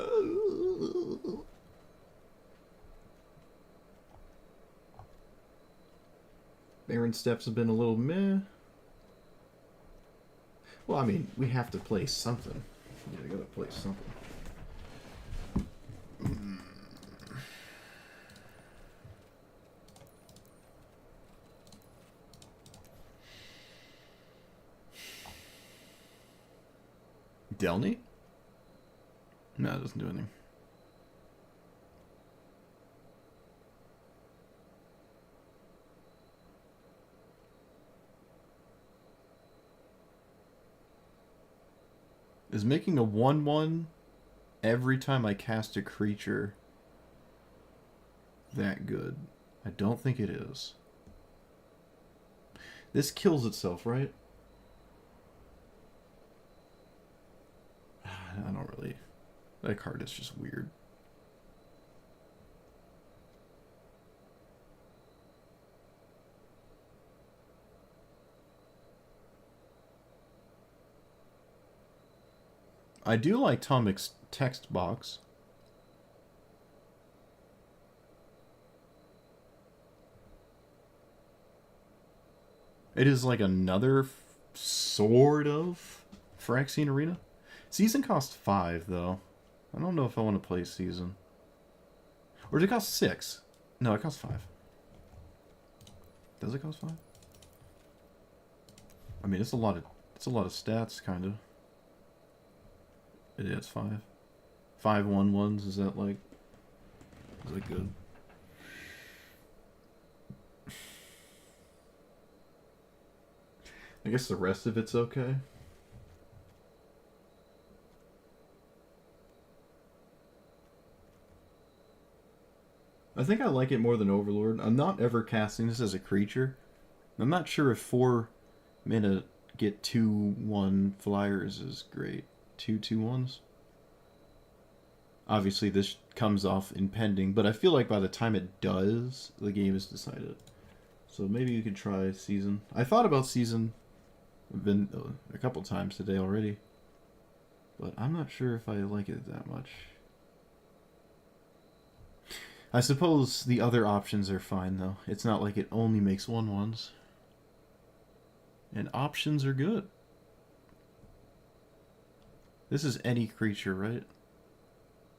Baron Steps have been a little meh. Well, I mean, we have to play something. Yeah, we gotta play something. Delny? No, it doesn't do anything. Is making a 1/1 every time I cast a creature that good? I don't think it is. This kills itself, right? I don't really... That card is just weird. I do like Tomic's text box. It is like another sort of Phyrexian Arena. Season costs 5, though. I don't know if I want to play Season. Or does it cost 6? No, it costs 5. Does it cost 5? I mean, it's a lot of stats, kind of. It is 5. 5/1/1s, is that like... Is that good? I guess the rest of it's okay. I think I like it more than Overlord. I'm not ever casting this as a creature. I'm not sure if 4 mana get 2/1 flyers is great. 2/2/1s. Obviously, this comes off impending, but I feel like by the time it does, the game is decided. So maybe you could try Season. I thought about Season. I've been a couple times today already, but I'm not sure if I like it that much. I suppose the other options are fine, though. It's not like it only makes 1/1s. And options are good. This is any creature, right?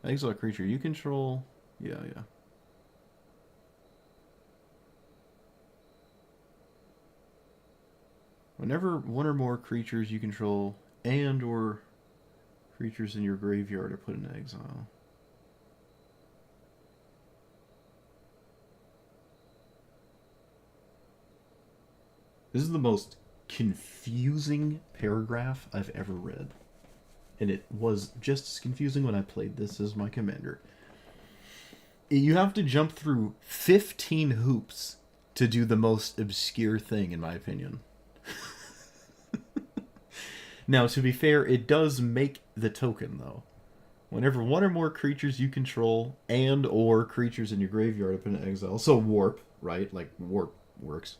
Exile creature you control. Yeah. Whenever one or more creatures you control and or creatures in your graveyard are put in exile. This is the most confusing paragraph I've ever read. And it was just as confusing when I played this as my commander. You have to jump through 15 hoops to do the most obscure thing, in my opinion. Now, to be fair, it does make the token, though. Whenever one or more creatures you control and or creatures in your graveyard are put in exile, so warp, right? Like warp works.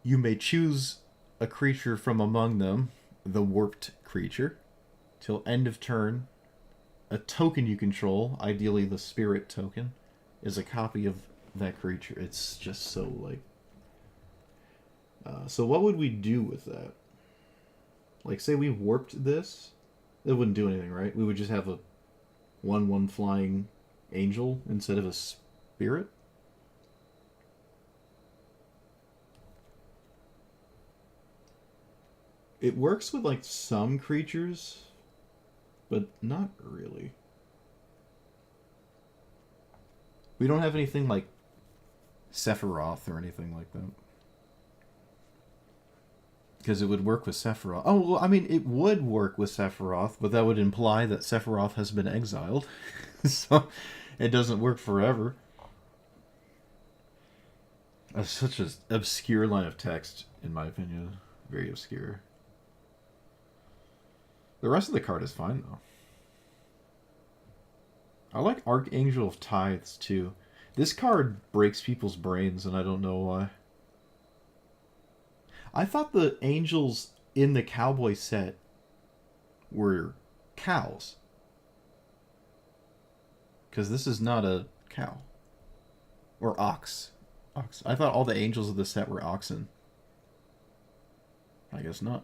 You may choose a creature from among them, the warped creature, till end of turn. A token you control, ideally the spirit token, is a copy of that creature. It's just so like... so what would we do with that? Like, say we warped this, it wouldn't do anything, right? We would just have a 1/1 flying angel instead of a spirit? It works with, like, some creatures, but not really. We don't have anything like Sephiroth or anything like that. Because it would work with Sephiroth. Oh, well, I mean, it would work with Sephiroth, but that would imply that Sephiroth has been exiled. So, it doesn't work forever. That's such an obscure line of text, in my opinion. Very obscure. The rest of the card is fine, though. I like Archangel of Tithes, too. This card breaks people's brains, and I don't know why. I thought the angels in the cowboy set were cows. Because this is not a cow. Or ox. I thought all the angels of the set were oxen. I guess not.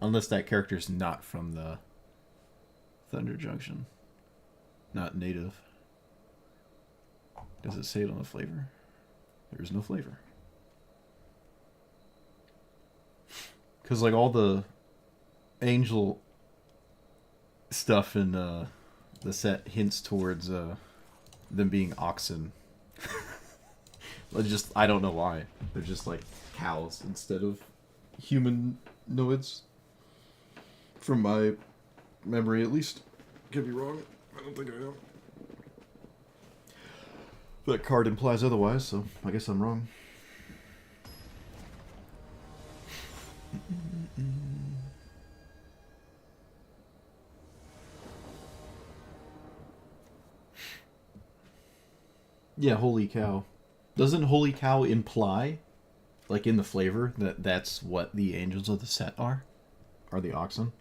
Unless that character's not from the Thunder Junction. Not native. Does it say it on the flavor? There is no flavor. Because, like, all the angel stuff in the set hints towards them being oxen. I don't know why. They're just, like, cows instead of humanoids. From my memory, at least. Could be wrong. I don't think I am. That card implies otherwise, so I guess I'm wrong. Yeah, holy cow. Doesn't holy cow imply, like in the flavor, that that's what the angels of the set are? Are the oxen?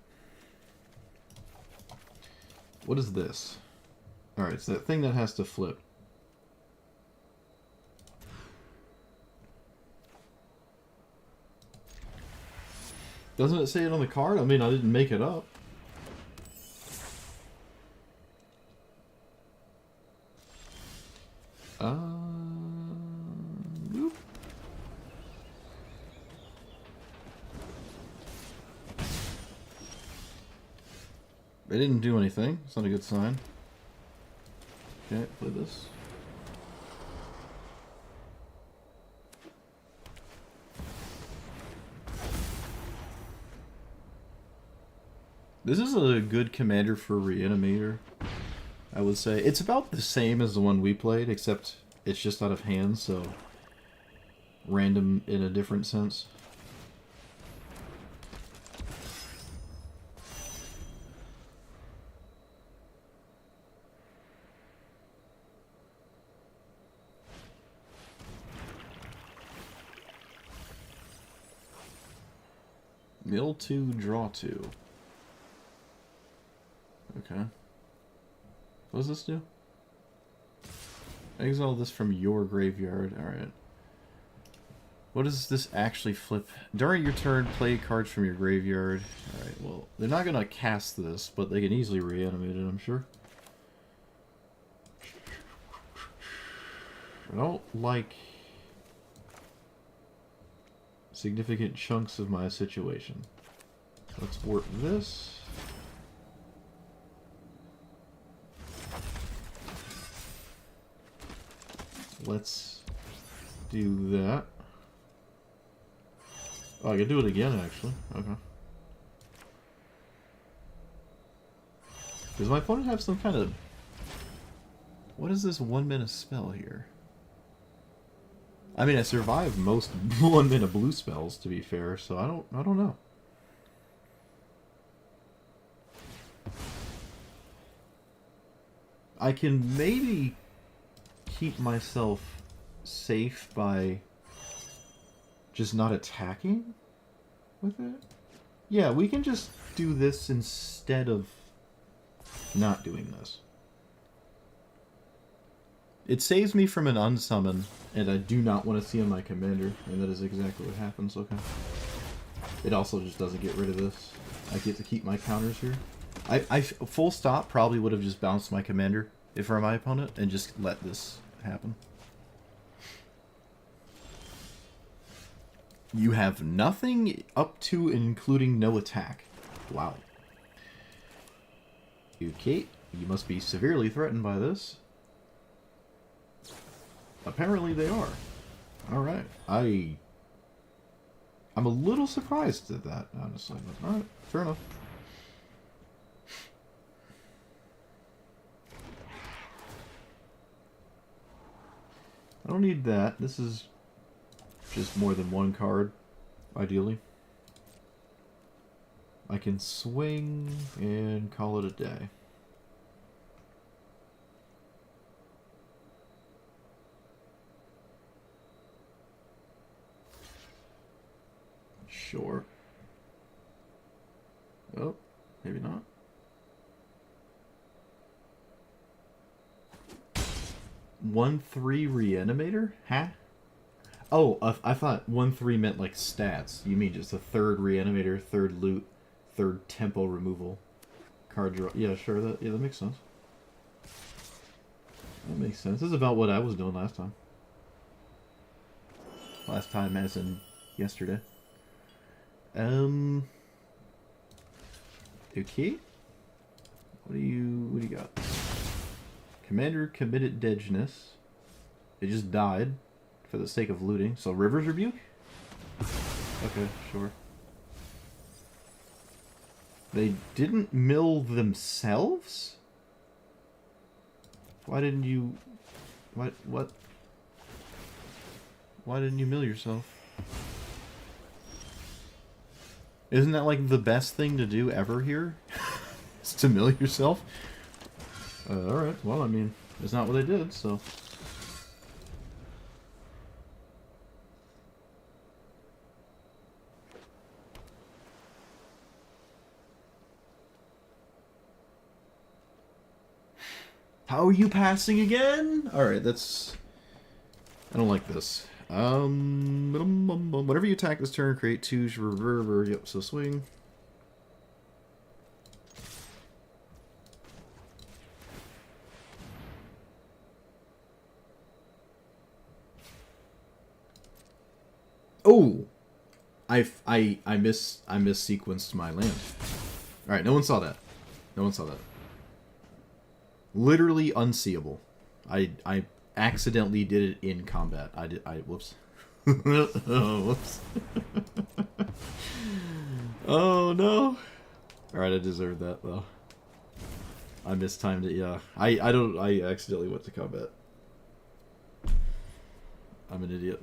What is this? Alright, it's that thing that has to flip. Doesn't it say it on the card? I mean, I didn't make it up. Boop. They didn't do anything. It's not a good sign. Okay, play this. This is a good commander for Reanimator, I would say. It's about the same as the one we played, except it's just out of hand, so random in a different sense. Mill 2, draw 2. Okay. What does this do? Exile this from your graveyard. Alright. What does this actually flip? During your turn, play cards from your graveyard. Alright, well, they're not gonna cast this, but they can easily reanimate it, I'm sure. I don't like significant chunks of my situation. Let's warp this. Let's do that. Oh, I can do it again, actually. Okay. Does my opponent have some kind of... What is this 1-mana spell here? I mean, I survived most 1-mana blue spells, to be fair, so I don't know. I can maybe keep myself safe by just not attacking with it. Yeah, we can just do this instead of not doing this. It saves me from an unsummon, and I do not want to see on my commander, and that is exactly what happens, okay. It also just doesn't get rid of this. I get to keep my counters here. I full stop probably would have just bounced my commander if I were my opponent, and just let this happen. You have nothing up to and including no attack. Wow. Okay, you must be severely threatened by this. Apparently they are. Alright. I'm a little surprised at that, honestly. But alright, fair enough. I don't need that. This is just more than one card, ideally. I can swing and call it a day. Sure. Oh, maybe not. One 3 reanimator? Huh? Oh, I thought 1/3 meant like stats. You mean just a third reanimator, third loot, third tempo removal, card draw? Yeah, sure. That makes sense. That makes sense. This is about what I was doing last time. Last time, as in yesterday. Okay. What do you got? Commander committed deadness. It just died for the sake of looting. So River's Rebuke? Okay, sure. They didn't mill themselves? Why didn't you... What? Why didn't you mill yourself? Isn't that like the best thing to do ever here? Is to mill yourself? Alright, well, I mean, it's not what they did, so... How are you passing again? Alright, that's... I don't like this. Whenever you attack this turn, create 2 reverber. Yep, so swing. Oh! I missequenced my land. Alright, no one saw that. No one saw that. Literally unseeable. I accidentally did it in combat. Whoops. Oh, whoops. Oh, no. Alright, I deserved that, though. I mistimed it, yeah. I accidentally went to combat. I'm an idiot.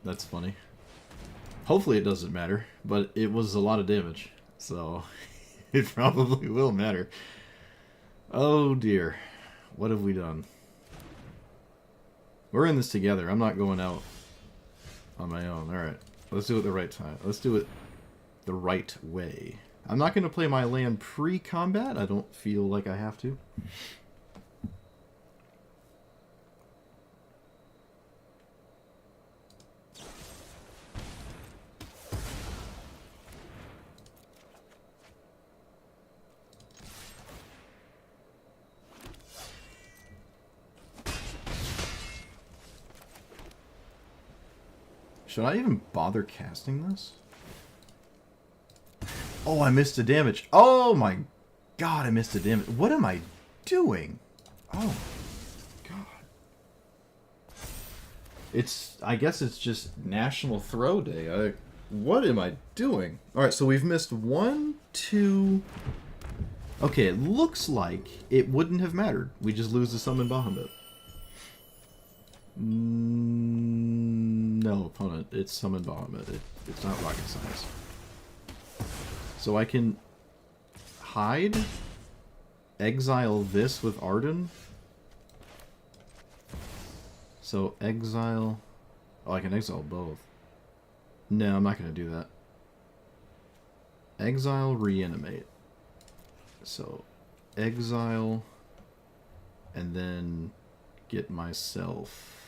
That's funny. Hopefully it doesn't matter, but it was a lot of damage, so it probably will matter. Oh dear. What have we done? We're in this together. I'm not going out on my own. Alright. Let's do it the right time. Let's do it the right way. I'm not going to play my land pre-combat. I don't feel like I have to. Should I even bother casting this? Oh, I missed the damage. Oh my god, I missed the damage. What am I doing? Oh god. I guess it's just National Throw Day. What am I doing? Alright, so we've missed 1, 2... Okay, it looks like it wouldn't have mattered. We just lose the Summon Bahamut. No, opponent. It's Summon Bahamut. It's not rocket science. So I can hide, exile this with Arden. So exile... Oh, I can exile both. No, I'm not going to do that. Exile, reanimate. So exile, and then get myself...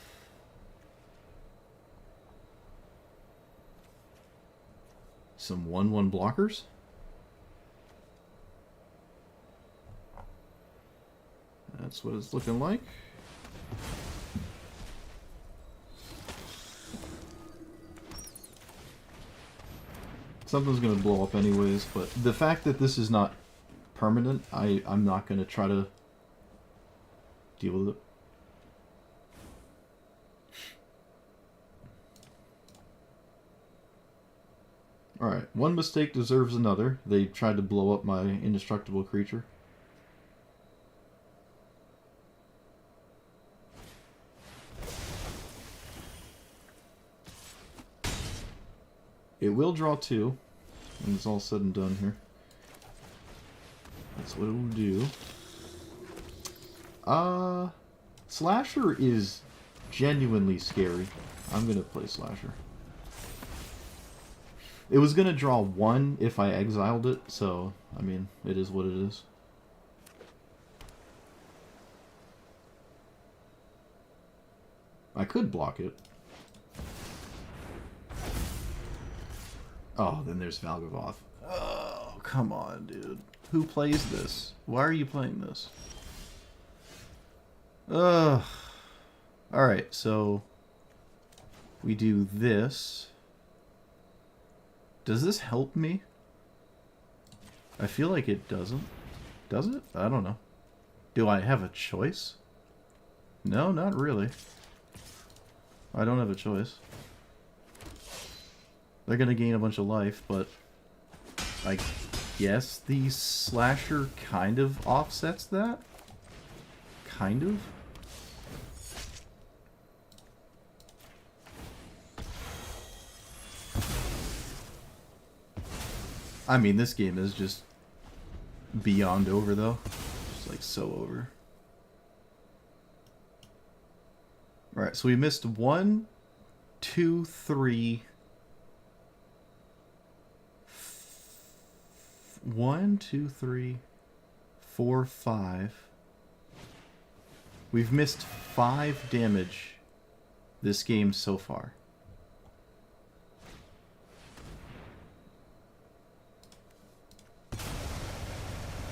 some 1/1 blockers. That's what it's looking like. Something's going to blow up anyways, but the fact that this is not permanent, I'm not going to try to deal with it. Alright, one mistake deserves another. They tried to blow up my indestructible creature. It will draw 2 when it's all said and done here. That's what it will do. Slasher is genuinely scary. I'm gonna play Slasher. It was gonna draw 1 if I exiled it, so, I mean, it is what it is. I could block it. Oh, then there's Valgavoth. Oh, come on, dude. Who plays this? Why are you playing this? Ugh. Alright, so... we do this. Does this help me? I feel like it doesn't. Does it? I don't know. Do I have a choice? No, not really. I don't have a choice. They're gonna gain a bunch of life, but I guess the Slasher kind of offsets that? Kind of? I mean, this game is just beyond over, though. Just, like, so over. Alright, so we missed 1, 2, 3... 1, 2, 3, 4, 5. We've missed 5 damage this game so far.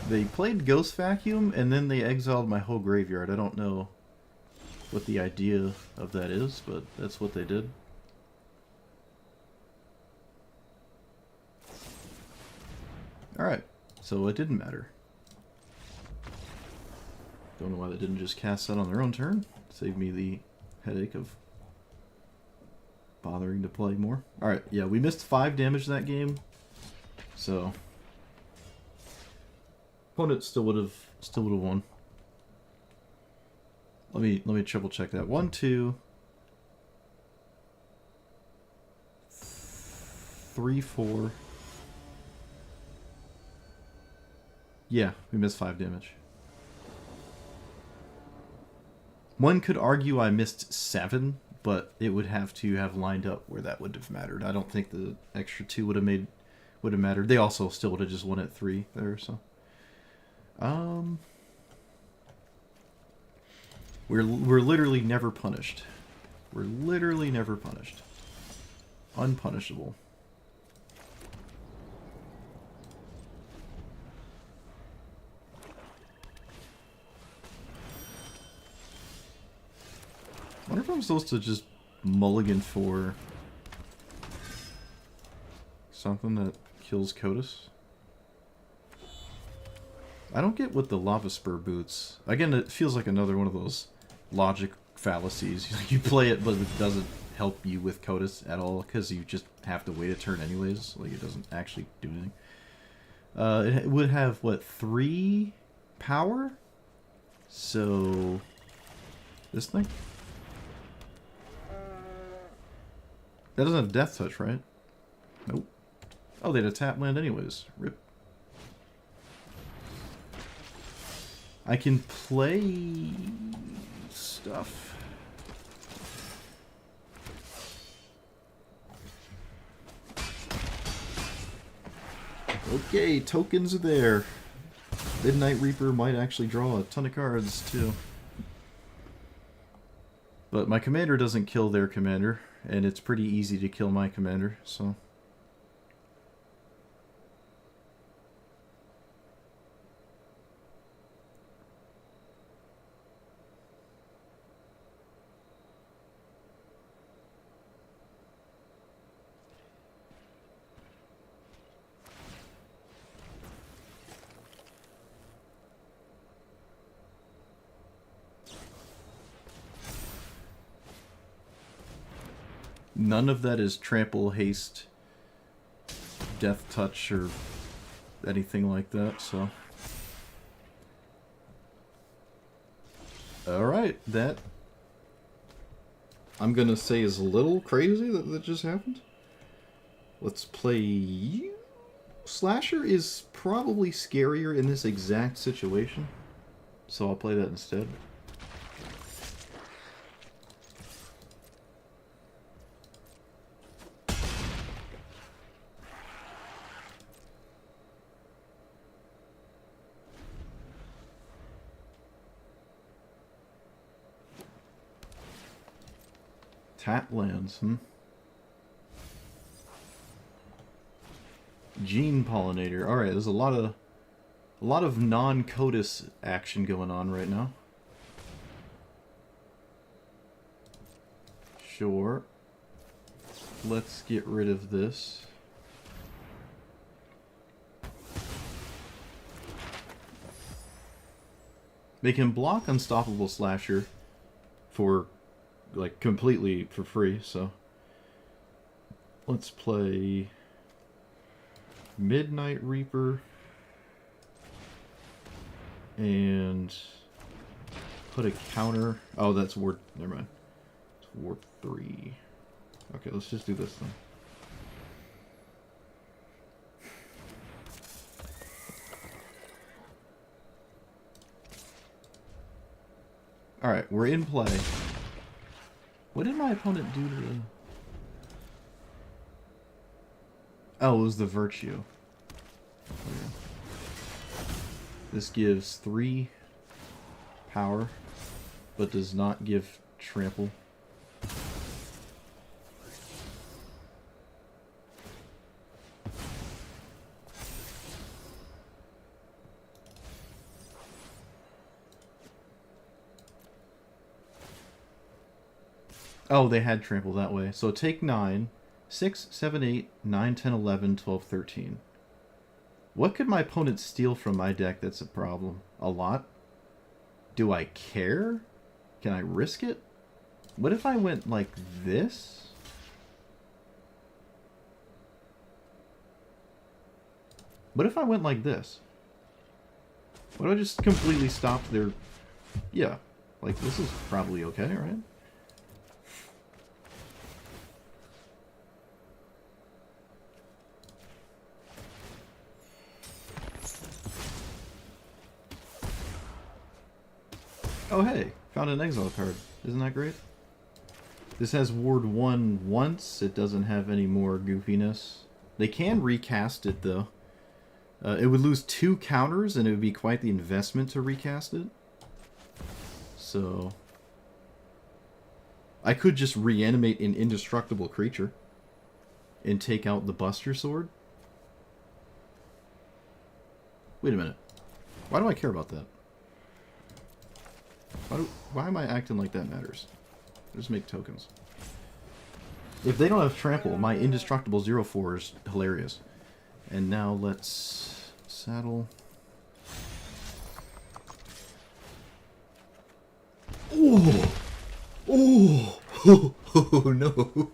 They played Ghost Vacuum, and then they exiled my whole graveyard. I don't know what the idea of that is, but that's what they did. Alright, so it didn't matter. Don't know why they didn't just cast that on their own turn. Save me the headache of bothering to play more. Alright, yeah, we missed 5 damage that game. So opponent still would have won. Let me triple check that. 1, 2, 3, 4. Yeah, we missed 5 damage. One could argue I missed 7, but it would have to have lined up where that would have mattered. I don't think the extra 2 would have mattered. They also still would have just won at 3 there, so. We're literally never punished. We're literally never punished. Unpunishable. I wonder if I'm supposed to just mulligan for something that kills Kotus. I don't get what the Lava Spur boots. Again, it feels like another one of those logic fallacies. You play it, but it doesn't help you with Kotus at all, because you just have to wait a turn anyways. Like, it doesn't actually do anything. It would have, what, 3 power? So, this thing? That doesn't have Death Touch, right? Nope. Oh, they had a tap land anyways. Rip. I can play stuff. Okay, tokens are there. Midnight Reaper might actually draw a ton of cards, too. But my commander doesn't kill their commander, and it's pretty easy to kill my commander, so... None of that is trample, haste, death touch, or anything like that, so... Alright, that... I'm gonna say is a little crazy that just happened. Let's play you. Slasher is probably scarier in this exact situation, so I'll play that instead. Tap lands, Gene Pollinator. Alright, there's a lot of non-Kotus action going on right now. Sure. Let's get rid of this. They can block Unstoppable Slasher for, like, completely for free, so... Let's play... Midnight Reaper... and... put a counter... Oh, that's Warp... never mind. It's Warp 3. Okay, let's just do this then. Alright, we're in play. What did my opponent do to the... Oh, it was the Virtue. Okay. This gives 3 power, but does not give trample. Oh, they had trample that way. So take 9. 6, 7, 8, 9, 10, 11, 12, 13. What could my opponent steal from my deck that's a problem? A lot? Do I care? Can I risk it? What if I went like this? What if I went like this? What if I just completely stopped their... Yeah. Like, this is probably okay, right? Oh, hey. Found an exile card. Isn't that great? This has Ward 1 once. It doesn't have any more goofiness. They can recast it, though. It would lose 2 counters, and it would be quite the investment to recast it. So... I could just reanimate an indestructible creature and take out the Buster Sword. Wait a minute. Why do I care about that? Why am I acting like that matters? Just make tokens. If they don't have trample, my indestructible 0/4 is hilarious. And now let's saddle. Oh! Oh! Oh, no.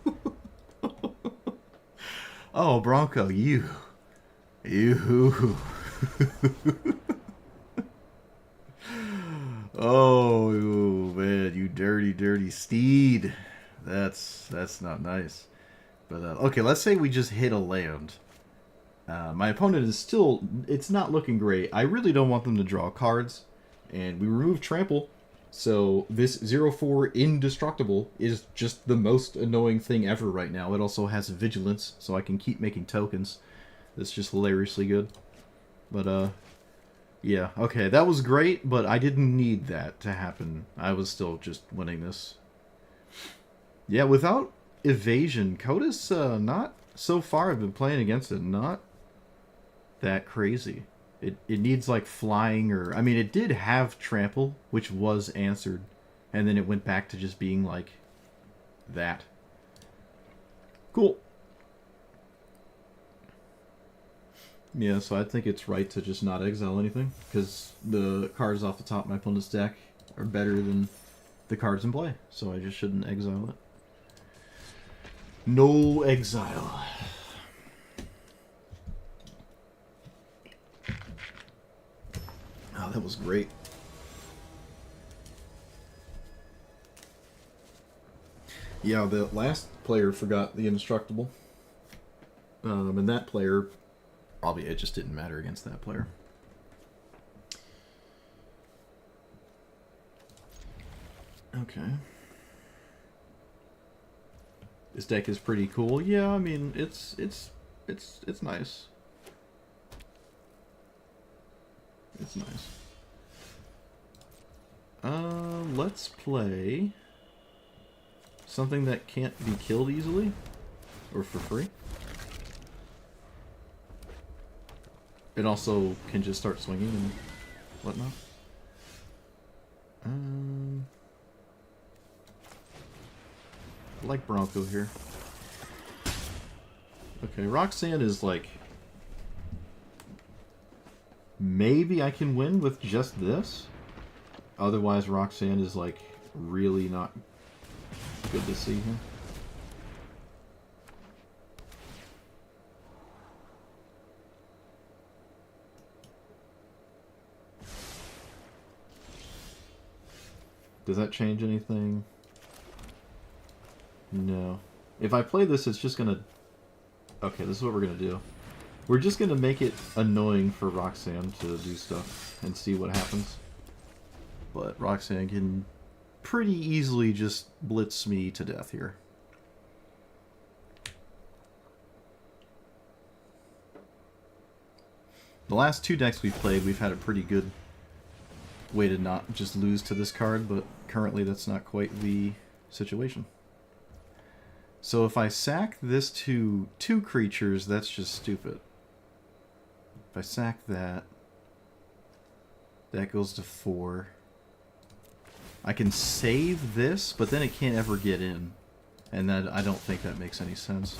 Oh, Bronco, you. Oh, man, you dirty, dirty steed. That's not nice. But, okay, let's say we just hit a land. My opponent is still... It's not looking great. I really don't want them to draw cards. And we remove trample. So this 0/4 indestructible is just the most annoying thing ever right now. It also has vigilance, so I can keep making tokens. That's just hilariously good. But, yeah, okay, that was great, but I didn't need that to happen. I was still just winning this. Yeah, without evasion, Coda's, not, so far I've been playing against it, not that crazy. It needs, like, flying or... I mean, it did have trample, which was answered. And then it went back to just being, like, that. Cool. Yeah, so I think it's right to just not exile anything. Because the cards off the top of my opponent's deck are better than the cards in play. So I just shouldn't exile it. No exile. Oh, that was great. Yeah, the last player forgot the indestructible. And that player, probably it just didn't matter against that player. Okay. This deck is pretty cool. Yeah, I mean, it's nice. It's nice. Let's play something that can't be killed easily or for free. It also can just start swinging and whatnot. I like Bronco here. Okay, Roxanne is like... Maybe I can win with just this. Otherwise, Roxanne is like really not good to see here. Does that change anything? No. If I play this, it's just gonna... Okay, this is what we're gonna do. We're just gonna make it annoying for Roxanne to do stuff and see what happens. But Roxanne can pretty easily just blitz me to death here. The last 2 decks we've played, we've had a pretty good way to not just lose to this card, but currently that's not quite the situation. So if I sack this to 2 creatures, that's just stupid. If I sack that, that goes to 4. I can save this, but then it can't ever get in. And that I don't think that makes any sense.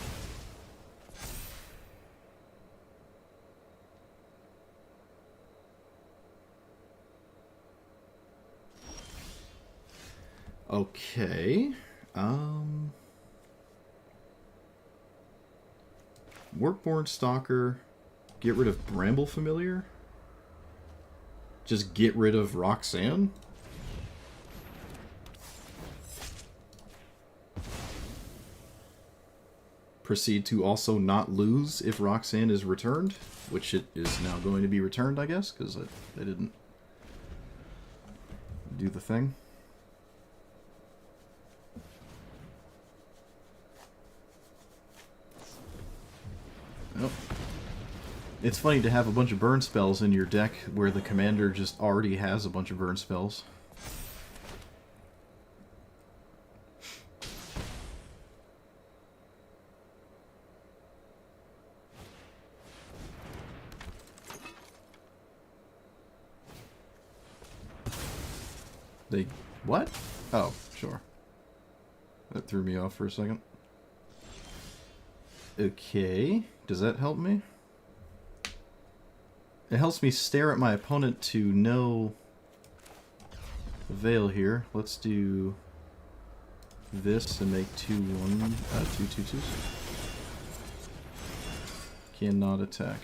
Okay. Workborn Stalker Get rid of Bramble Familiar? Just get rid of Roxanne? Proceed to also not lose if Roxanne is returned, which it is now going to be returned, I guess, because they didn't do the thing. Oh. It's funny to have a bunch of burn spells in your deck where the commander just already has a bunch of burn spells. They... what? Oh, sure. That threw me off for a second. Okay, does that help me? It helps me stare at my opponent to no avail here. Let's do this and make 2/2/2/2s. Cannot attack.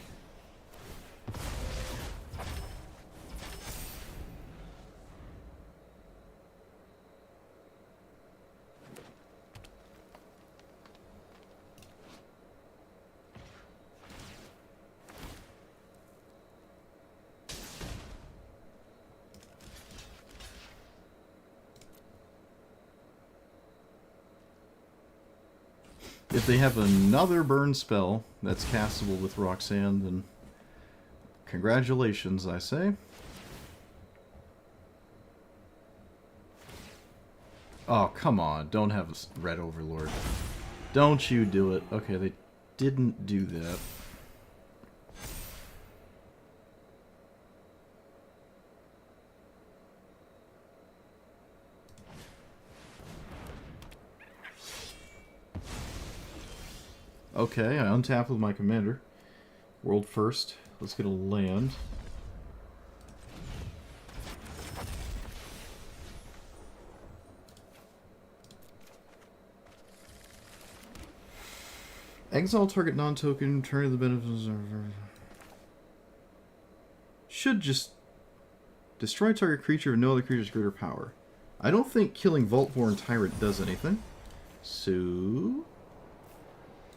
If they have another burn spell that's castable with Roxanne, then congratulations, I say. Oh, come on. Don't have a Red Overlord. Don't you do it. Okay, they didn't do that. Okay, I untap with my commander. World first. Let's get a land. Exile target non-token, turn the benefits. Should just destroy target creature with no other creature's greater power. I don't think killing Vaultborn Tyrant does anything. So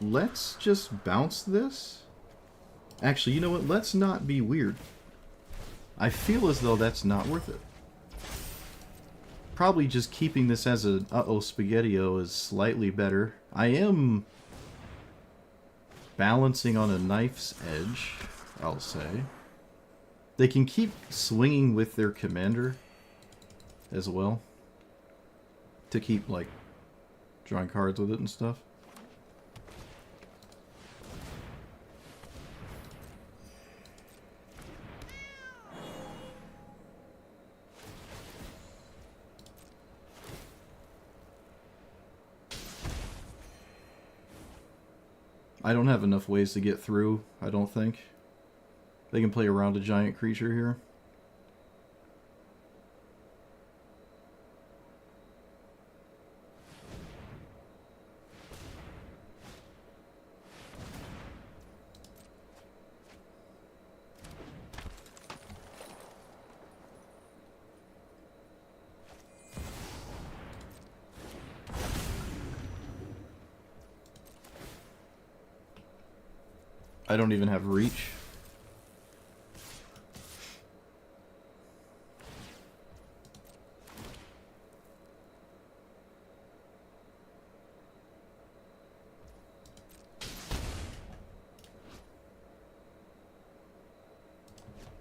let's just bounce this. Actually, you know what? Let's not be weird. I feel as though that's not worth it. Probably just keeping this as an uh-oh spaghetti-o is slightly better. I am balancing on a knife's edge, I'll say. They can keep swinging with their commander as well. To keep, like, drawing cards with it and stuff. I don't have enough ways to get through, I don't think. They can play around a giant creature here. I don't even have reach.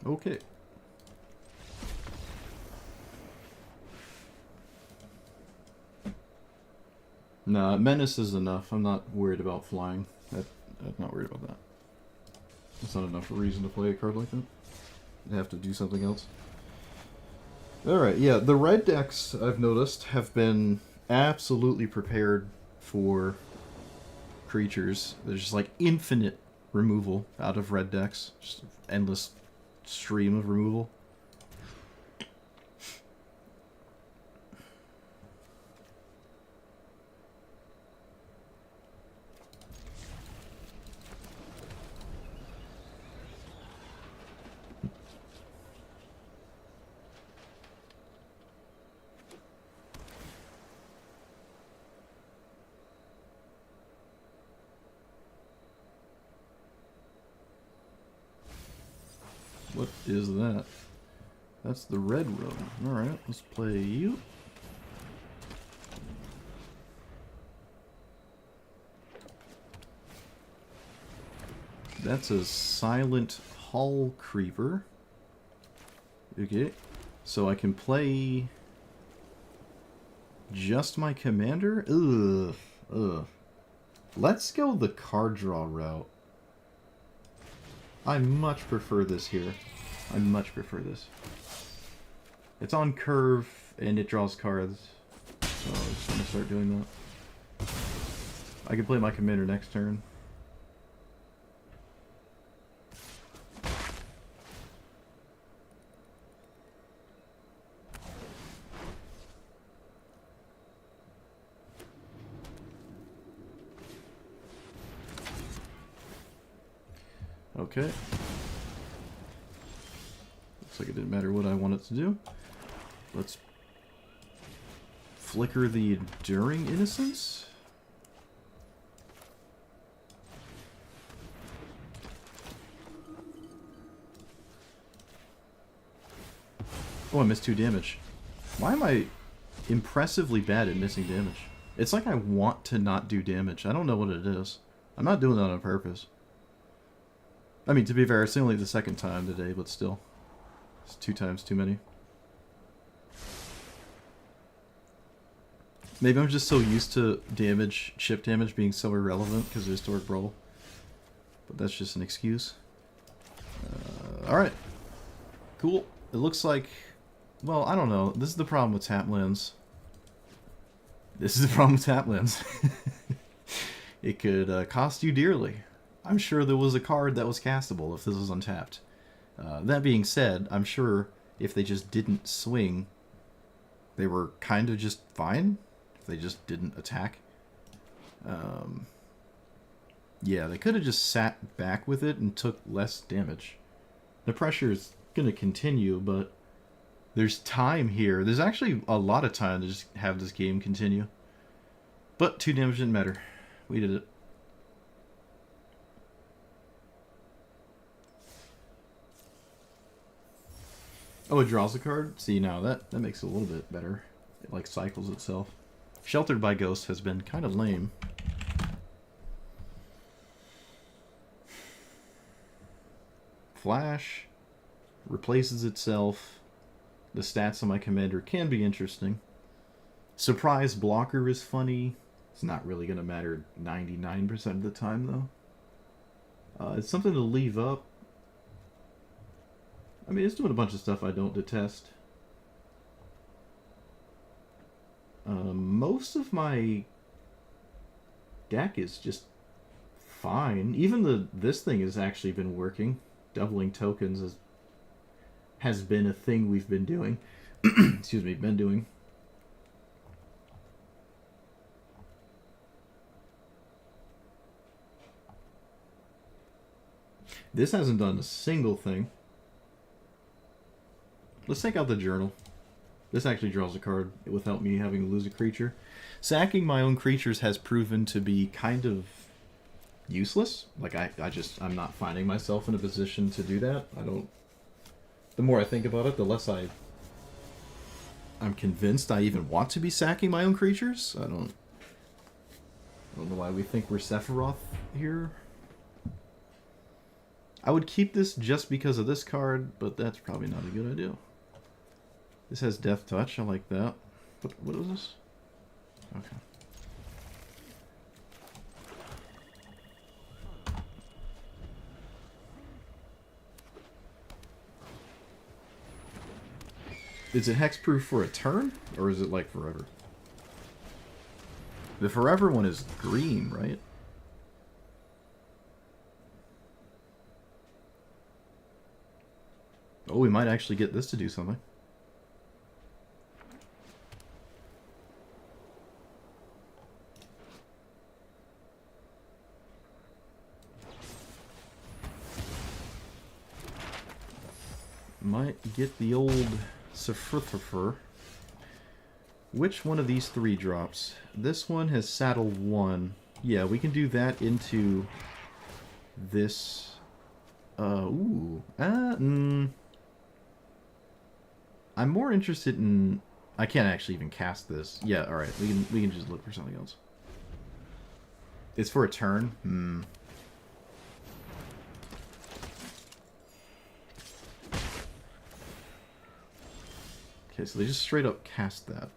Okay. Nah, Menace is enough. I'm not worried about flying. I'm not worried about that. That's not enough reason to play a card like that. I have to do something else. Alright, yeah, the red decks, I've noticed, have been absolutely prepared for creatures. There's just like infinite removal out of red decks. Just endless stream of removal. What is that? That's the red room. Alright, let's play you. That's a silent hull creeper. Okay. So I can play just my commander? Ugh. Let's go the card draw route. I much prefer this here. I much prefer this. It's on curve, and it draws cards. So I'm just going to start doing that. I can play my commander next turn. Okay. Looks like it didn't matter what I want it to do. Let's flicker the Enduring Innocence. Oh, I missed 2 damage. Why am I impressively bad at missing damage? It's like I want to not do damage. I don't know what it is. I'm not doing that on purpose. I mean, to be fair, it's only the second time today, but still. It's 2 times too many. Maybe I'm just so used to damage, chip damage being so irrelevant because of Historic Brawl. But that's just an excuse. Alright. Cool. It looks like... Well, I don't know. This is the problem with Taplands. This is the problem with Taplands. It could cost you dearly. I'm sure there was a card that was castable if this was untapped. That being said, I'm sure if they just didn't swing, they were kind of just fine. If they just didn't attack. Yeah, they could have just sat back with it and took less damage. The pressure is going to continue, but there's time here. There's actually a lot of time to just have this game continue. But 2 damage didn't matter. We did it. Oh, it draws a card? See, now that makes it a little bit better. It, like, cycles itself. Sheltered by Ghost has been kind of lame. Flash replaces itself. The stats on my commander can be interesting. Surprise blocker is funny. It's not really going to matter 99% of the time, though. It's something to leave up. I mean, it's doing a bunch of stuff I don't detest. Most of my deck is just fine. Even this thing has actually been working. Doubling tokens has been a thing we've been doing. Excuse me, been doing. This hasn't done a single thing. Let's take out the journal. This actually draws a card without me having to lose a creature. Sacking my own creatures has proven to be kind of useless. Like, I'm not finding myself in a position to do that. The more I think about it, the less I'm convinced I even want to be sacking my own creatures. I don't know why we think we're Sephiroth here. I would keep this just because of this card, but that's probably not a good idea. This has Death Touch. I like that. What is this? Okay. Is it hexproof for a turn, or is it like forever? The forever one is green, right? Oh, we might actually get this to do something. Might get the old Sephiroth. Which one of these 3 drops? This one has Saddle 1. Yeah, we can do that into this I'm more interested in... I can't actually even cast this. Yeah, alright. We can just look for something else. It's for a turn? Okay, so they just straight up cast that.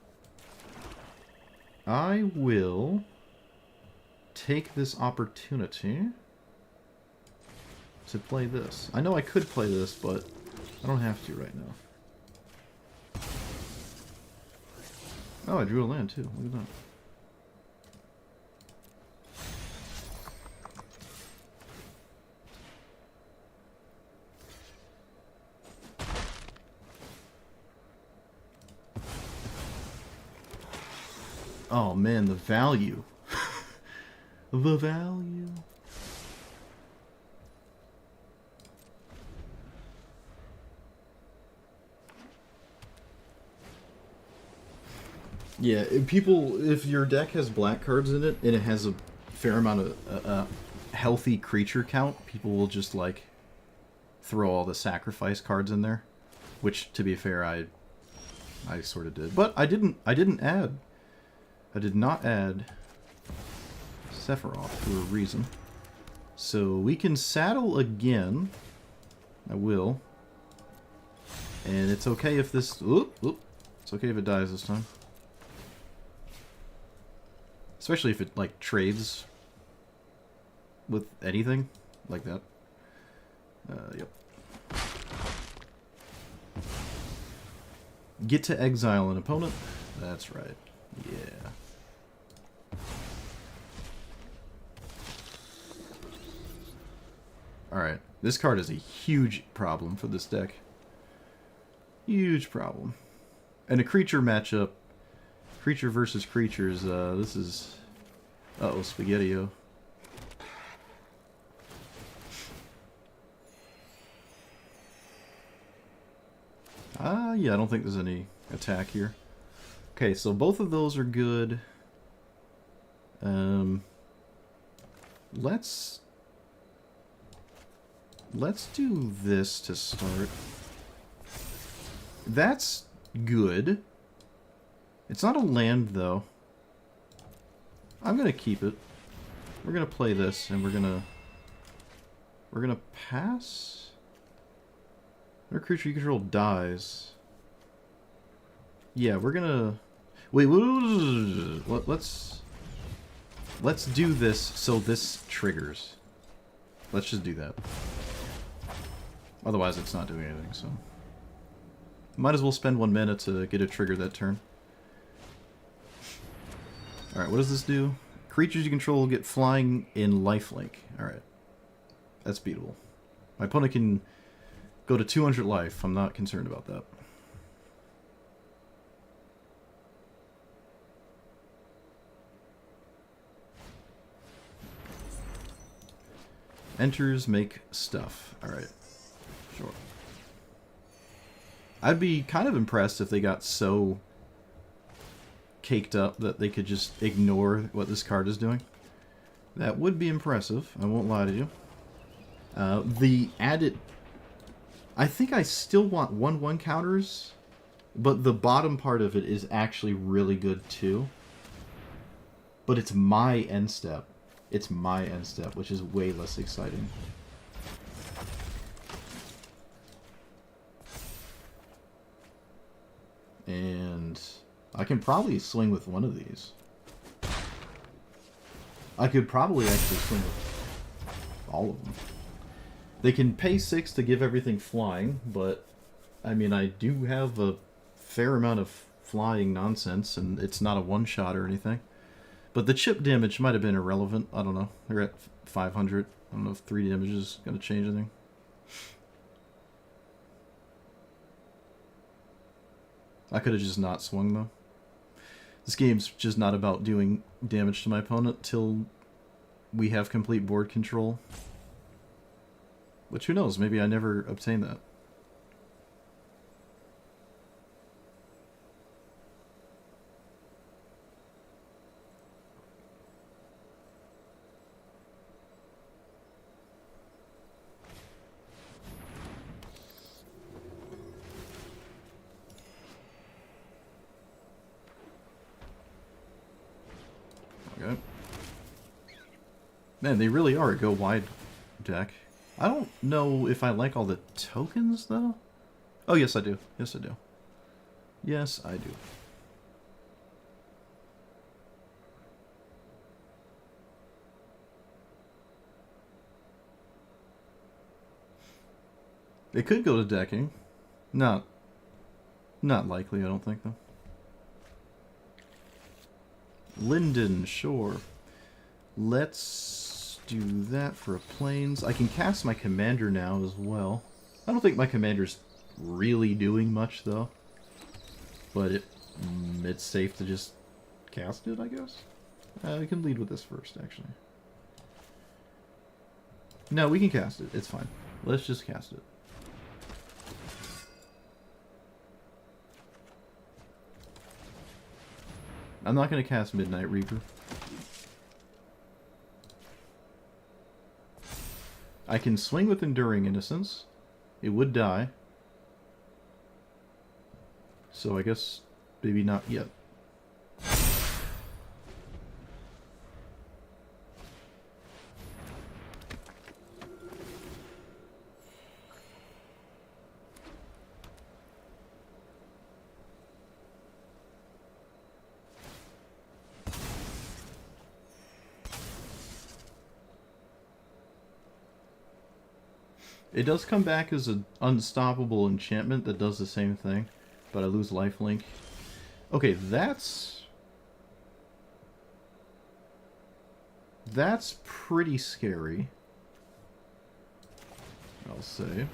I will take this opportunity to play this. I know I could play this, but I don't have to right now. Oh, I drew a land too. Look at that. Oh man, the value. The value. Yeah, if your deck has black cards in it, and it has a fair amount of healthy creature count, people will just, like, throw all the sacrifice cards in there. Which, to be fair, I sort of did. But I did not add Sephiroth for a reason. So we can saddle again. I will. And it's okay if this... It's okay if it dies this time. Especially if it, like, trades with anything like that. Yep. Get to exile an opponent. That's right. Yeah. Alright. This card is a huge problem for this deck. Huge problem. And a creature matchup. Creature versus creatures, this is... Uh-oh, Spaghetti-O. Yeah, I don't think there's any attack here. Okay, so both of those are good. Let's do this to start. That's good. It's not a land, though. I'm gonna keep it. We're gonna play this, and we're gonna pass. Our creature you control dies. Yeah, we're gonna... Wait, let's do this so this triggers. Let's just do that. Otherwise, it's not doing anything, so... Might as well spend 1 minute to get a trigger that turn. Alright, what does this do? Creatures you control get flying in lifelink. Alright. That's beatable. My opponent can go to 200 life. I'm not concerned about that. Enters, make stuff. Alright. Sure. I'd be kind of impressed if they got so caked up that they could just ignore what this card is doing. That would be impressive. I won't lie to you. The added... I think I still want 1/1 counters, but the bottom part of it is actually really good too. But it's my end step. It's my end step, which is way less exciting. And I can probably swing with one of these. I could probably actually swing with all of them. They can pay 6 to give everything flying, but I mean, I do have a fair amount of flying nonsense, and it's not a one-shot or anything. But the chip damage might have been irrelevant. I don't know. They're at 500. I don't know if 3 damage is going to change anything. I could have just not swung, though. This game's just not about doing damage to my opponent till we have complete board control. Which, who knows? Maybe I never obtain that. Man, they really are a go wide deck. I don't know if I like all the tokens, though. Oh, yes, I do. Yes, I do. Yes, I do. It could go to decking. Not likely, I don't think, though. Linden, sure. Let's do that for a plains. I can cast my commander now as well. I don't think my commander's really doing much, though. But it's safe to just cast it, I guess? We can lead with this first, actually. No, we can cast it. It's fine. Let's just cast it. I'm not going to cast Midnight Reaper. I can swing with Enduring Innocence. It would die. So I guess maybe not yet. It does come back as an unstoppable enchantment that does the same thing, but I lose lifelink. Okay, that's pretty scary, I'll say.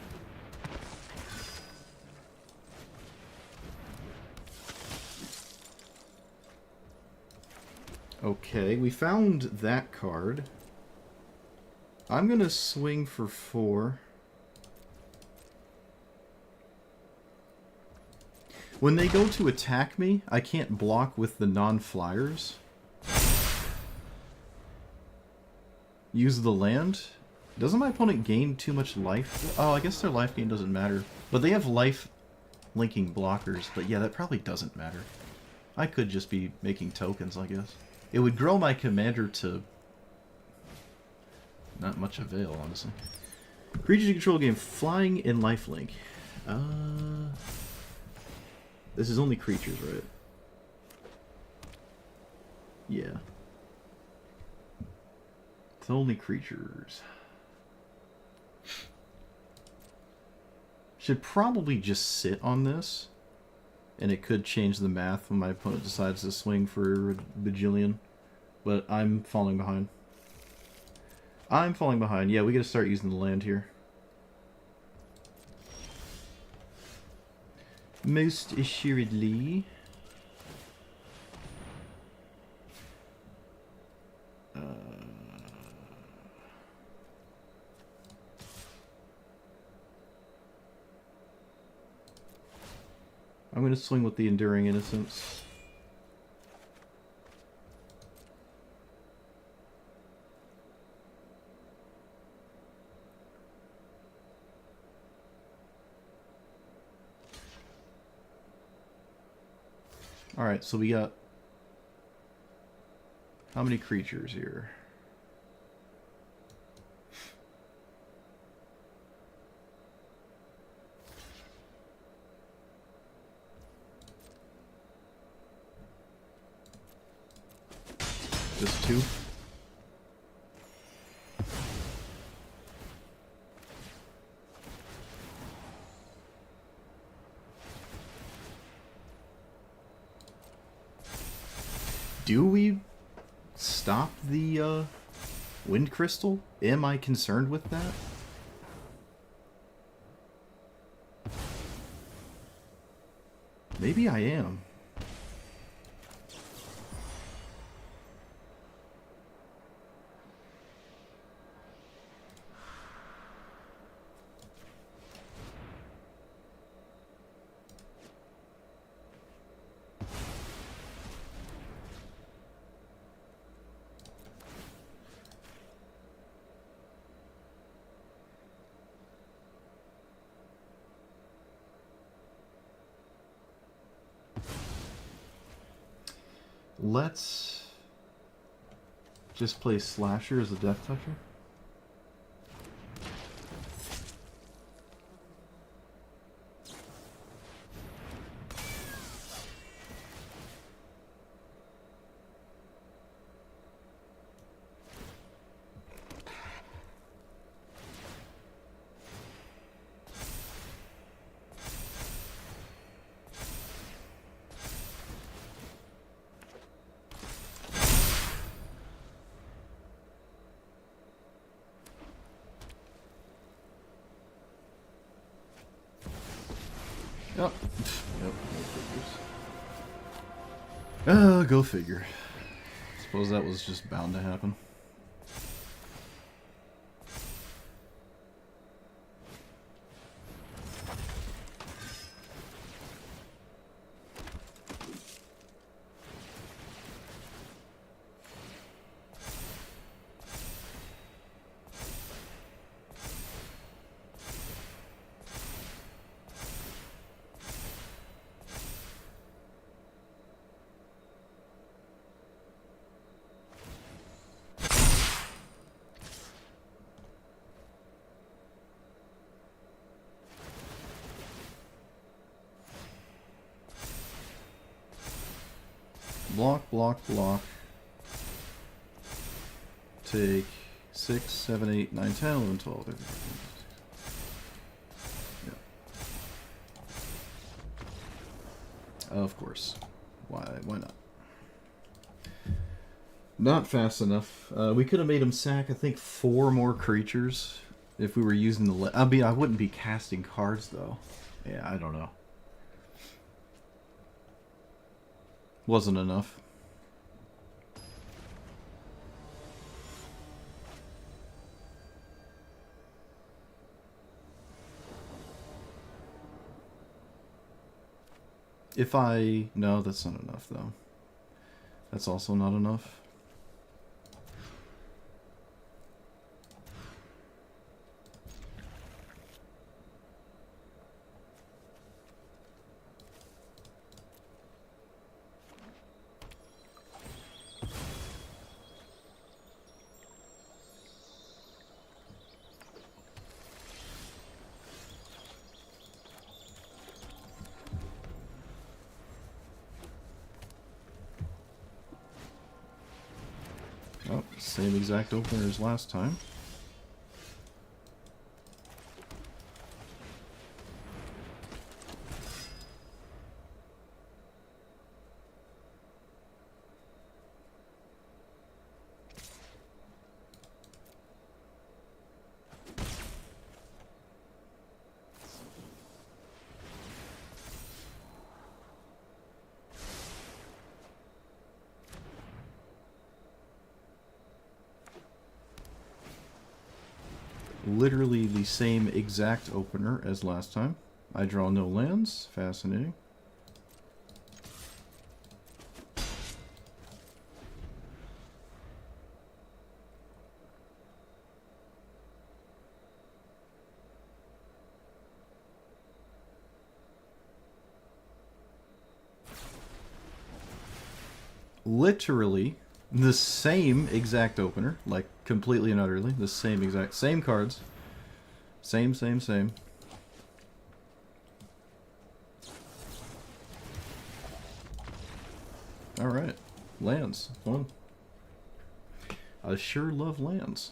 Okay, we found that card. I'm gonna swing for 4. When they go to attack me, I can't block with the non-flyers. Use the land. Doesn't my opponent gain too much life? Oh, I guess their life gain doesn't matter. But they have life-linking blockers. But yeah, that probably doesn't matter. I could just be making tokens, I guess. It would grow my commander to not much avail, honestly. Creatures you control gain flying and lifelink. This is only creatures, right? Yeah. It's only creatures. Should probably just sit on this. And it could change the math when my opponent decides to swing for a bajillion. But I'm falling behind. I'm falling behind. Yeah, we gotta start using the land here. Most assuredly. I'm going to swing with the Enduring Innocence. Alright, so we got... how many creatures here? Just 2? Do we stop the Wind Crystal? Am I concerned with that? Maybe I am. Let's Just play Slasher as a Death Toucher? Yep. Yep, no figures. Go figure. Suppose that was just bound to happen. Block, block, block. Take 6, 7, 8, 9, 10, 11, 12. 13, 14, yeah. Of course. Why not? Not fast enough. We could have made him sack, I think, 4 more creatures if we were using the... I mean, I wouldn't be casting cards, though. Yeah, I don't know. Wasn't enough. If I... No, that's not enough, though. That's also not enough. Oh, same exact opener as last time. Literally the same exact opener as last time. I draw no lands. Fascinating. Literally the same exact opener, like completely and utterly the same exact, same cards, same. All right, lands, fun. I sure love lands.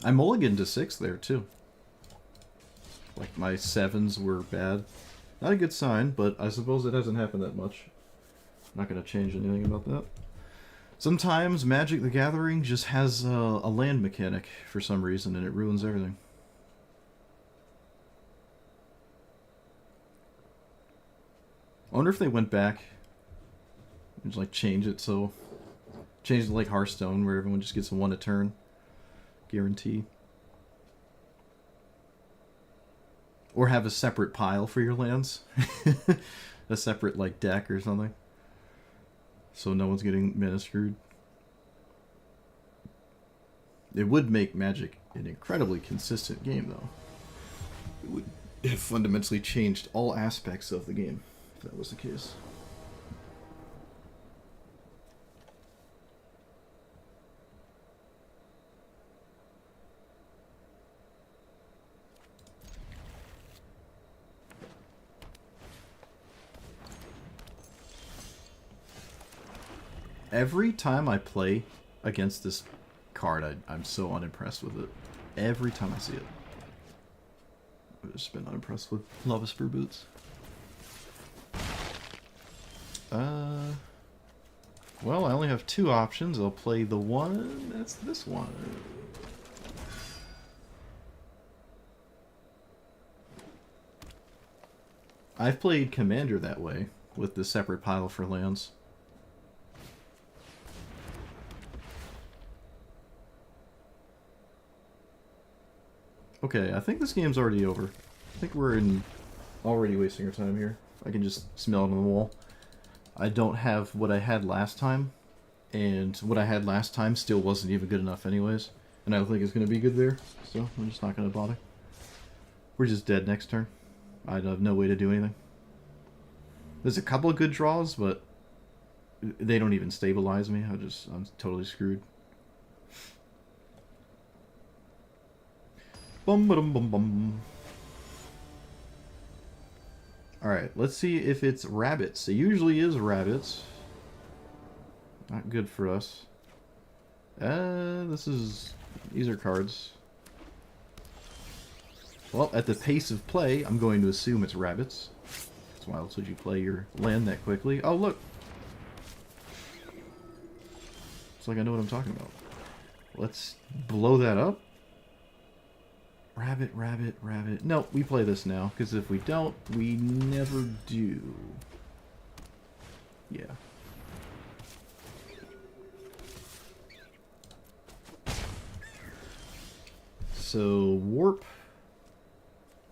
I mulliganed to 6 there too. Like my 7s were bad. Not a good sign, but I suppose it hasn't happened that much. Not going to change anything about that. Sometimes Magic the Gathering just has a land mechanic for some reason, and it ruins everything. I wonder if they went back and just like change it so... Change it like Hearthstone, where everyone just gets 1 a turn. Guarantee. Or have a separate pile for your lands. A separate like deck or something. So no one's getting mana screwed. It would make Magic an incredibly consistent game, though. It would have fundamentally changed all aspects of the game, if that was the case. Every time I play against this card, I'm so unimpressed with it. Every time I see it. I've just been unimpressed with Lava Spur Boots. Well, I only have 2 options. I'll play the one that's this one. I've played Commander that way, with the separate pile for lands. Okay, I think this game's already over. I think we're already wasting our time here. I can just smell it on the wall. I don't have what I had last time, and what I had last time still wasn't even good enough anyways, and I don't think it's going to be good there, so I'm just not going to bother. We're just dead next turn. I have no way to do anything. There's a couple of good draws, but they don't even stabilize me. I'm totally screwed. Bum ba dum bum bum. Alright, let's see if it's rabbits. It usually is rabbits. Not good for us. These are cards. Well, at the pace of play, I'm going to assume it's rabbits. That's why else would you play your land that quickly? Oh, look! It's like I know what I'm talking about. Let's blow that up. Rabbit, rabbit, rabbit. No, we play this now, because if we don't, we never do. Yeah. So, warp,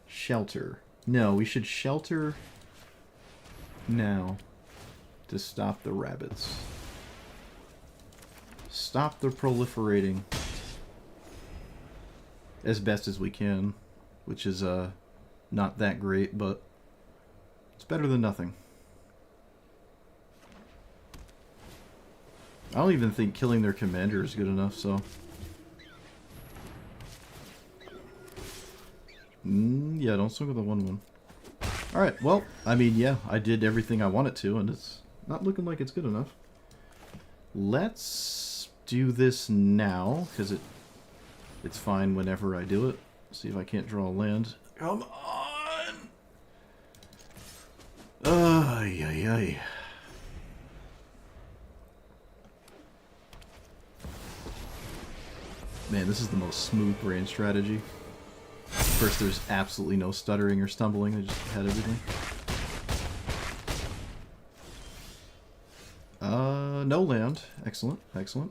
shelter. No, we should shelter now to stop the rabbits. Stop the proliferating. As best as we can, which is not that great, but it's better than nothing. I don't even think killing their commander is good enough, so... yeah, don't swing with the 1/1. Alright, well, I mean, yeah, I did everything I wanted to, and it's not looking like it's good enough. Let's do this now, because it's fine whenever I do it. See if I can't draw a land. Come on! Ay, ay, ay. Man, this is the most smooth brain strategy. First, there's absolutely no stuttering or stumbling. I just had everything. No land. Excellent, excellent.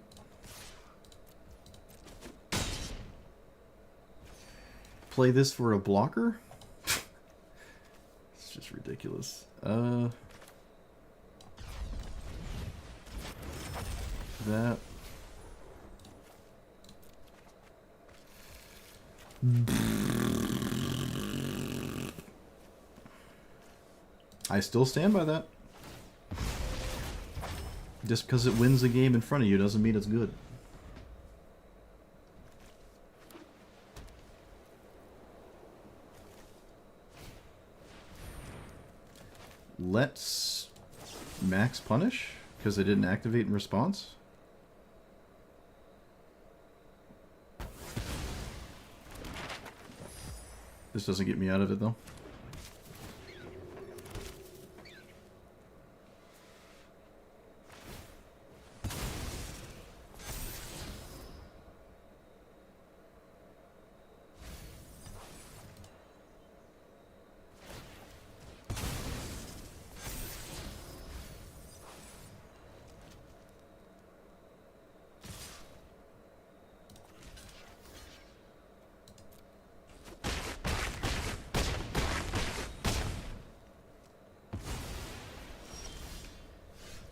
Play this for a blocker? It's just ridiculous. That. I still stand by that. Just because it wins the game in front of you doesn't mean it's good. Let's max punish because it didn't activate in response. This doesn't get me out of it though.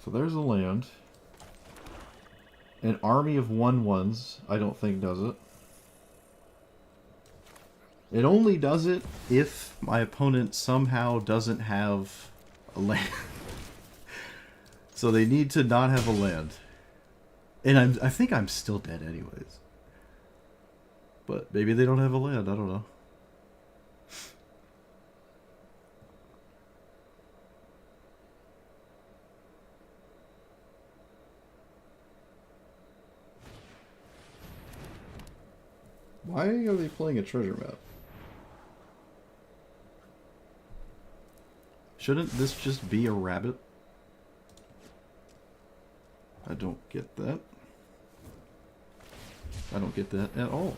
So there's a land. An army of 1/1s, I don't think does it. It only does it if my opponent somehow doesn't have a land. So they need to not have a land. And I think I'm still dead anyways. But maybe they don't have a land, I don't know. Why are they playing a treasure map? Shouldn't this just be a rabbit? I don't get that. I don't get that at all.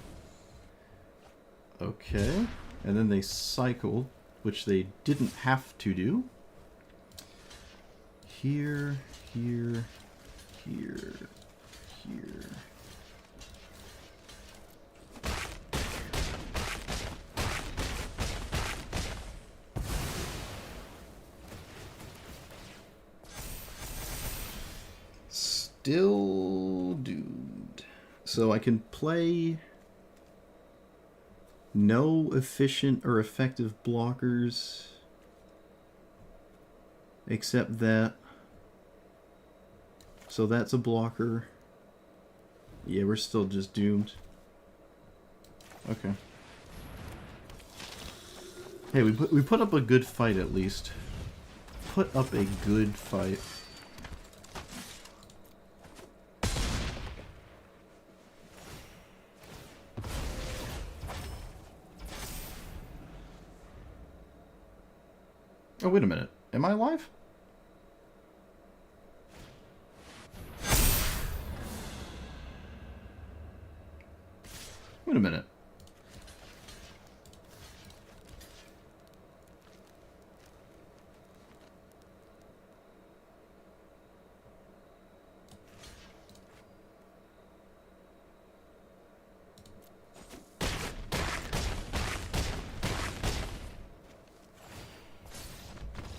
Okay. And then they cycled, which they didn't have to do. Here, here, here, here. Still doomed. So I can play no efficient or effective blockers except that. So that's a blocker. Yeah, we're still just doomed. Okay. Hey, we put up a good fight at least. Put up a good fight. Oh, wait a minute. Am I alive? Wait a minute.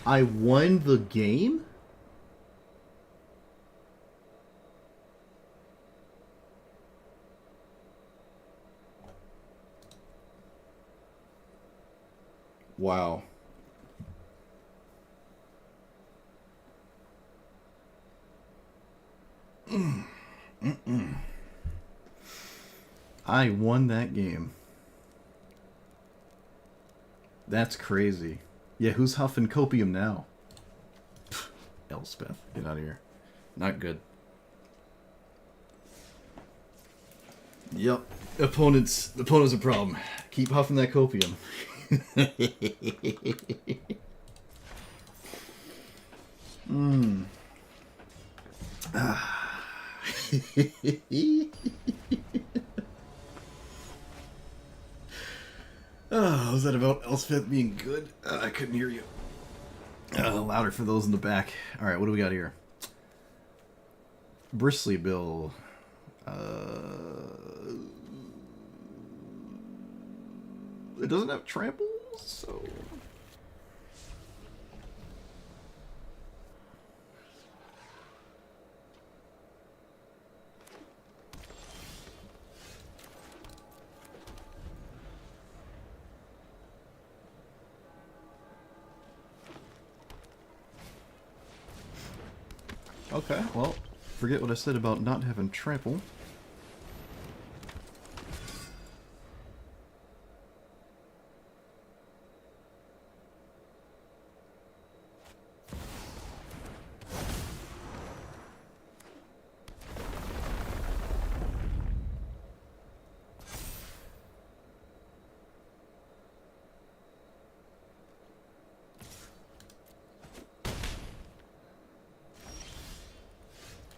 I won the game? Wow. I won that game. That's crazy. Yeah, who's huffing copium now? Elspeth, get out of here. Not good. Yep. Opponent's a problem. Keep huffing that copium. Oh, was that about Elspeth being good? I couldn't hear you. Louder for those in the back. Alright, what do we got here? Beezlee Bill. It doesn't have trample, so... Okay, well, forget what I said about not having trample.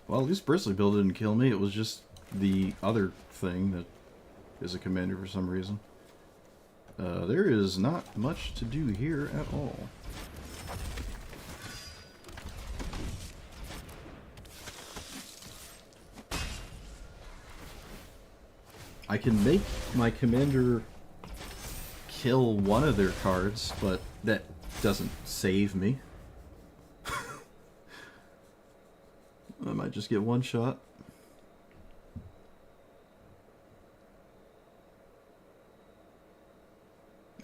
Well, at least Beezlee Bill didn't kill me. It was just the other thing that is a commander for some reason. There is not much to do here at all. I can make my commander kill one of their cards, but that doesn't save me. I might just get one shot.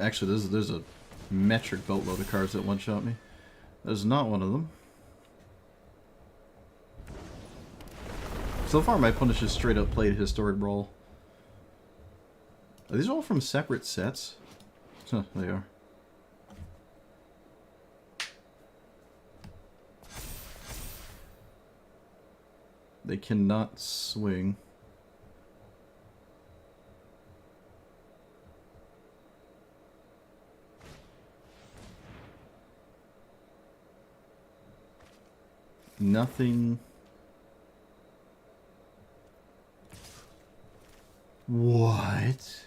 Actually, there's a metric boatload of cards that one-shot me. That is not one of them. So far, my opponent just straight up played Historic Brawl. Are these all from separate sets? Huh, they are. They cannot swing. Nothing. What?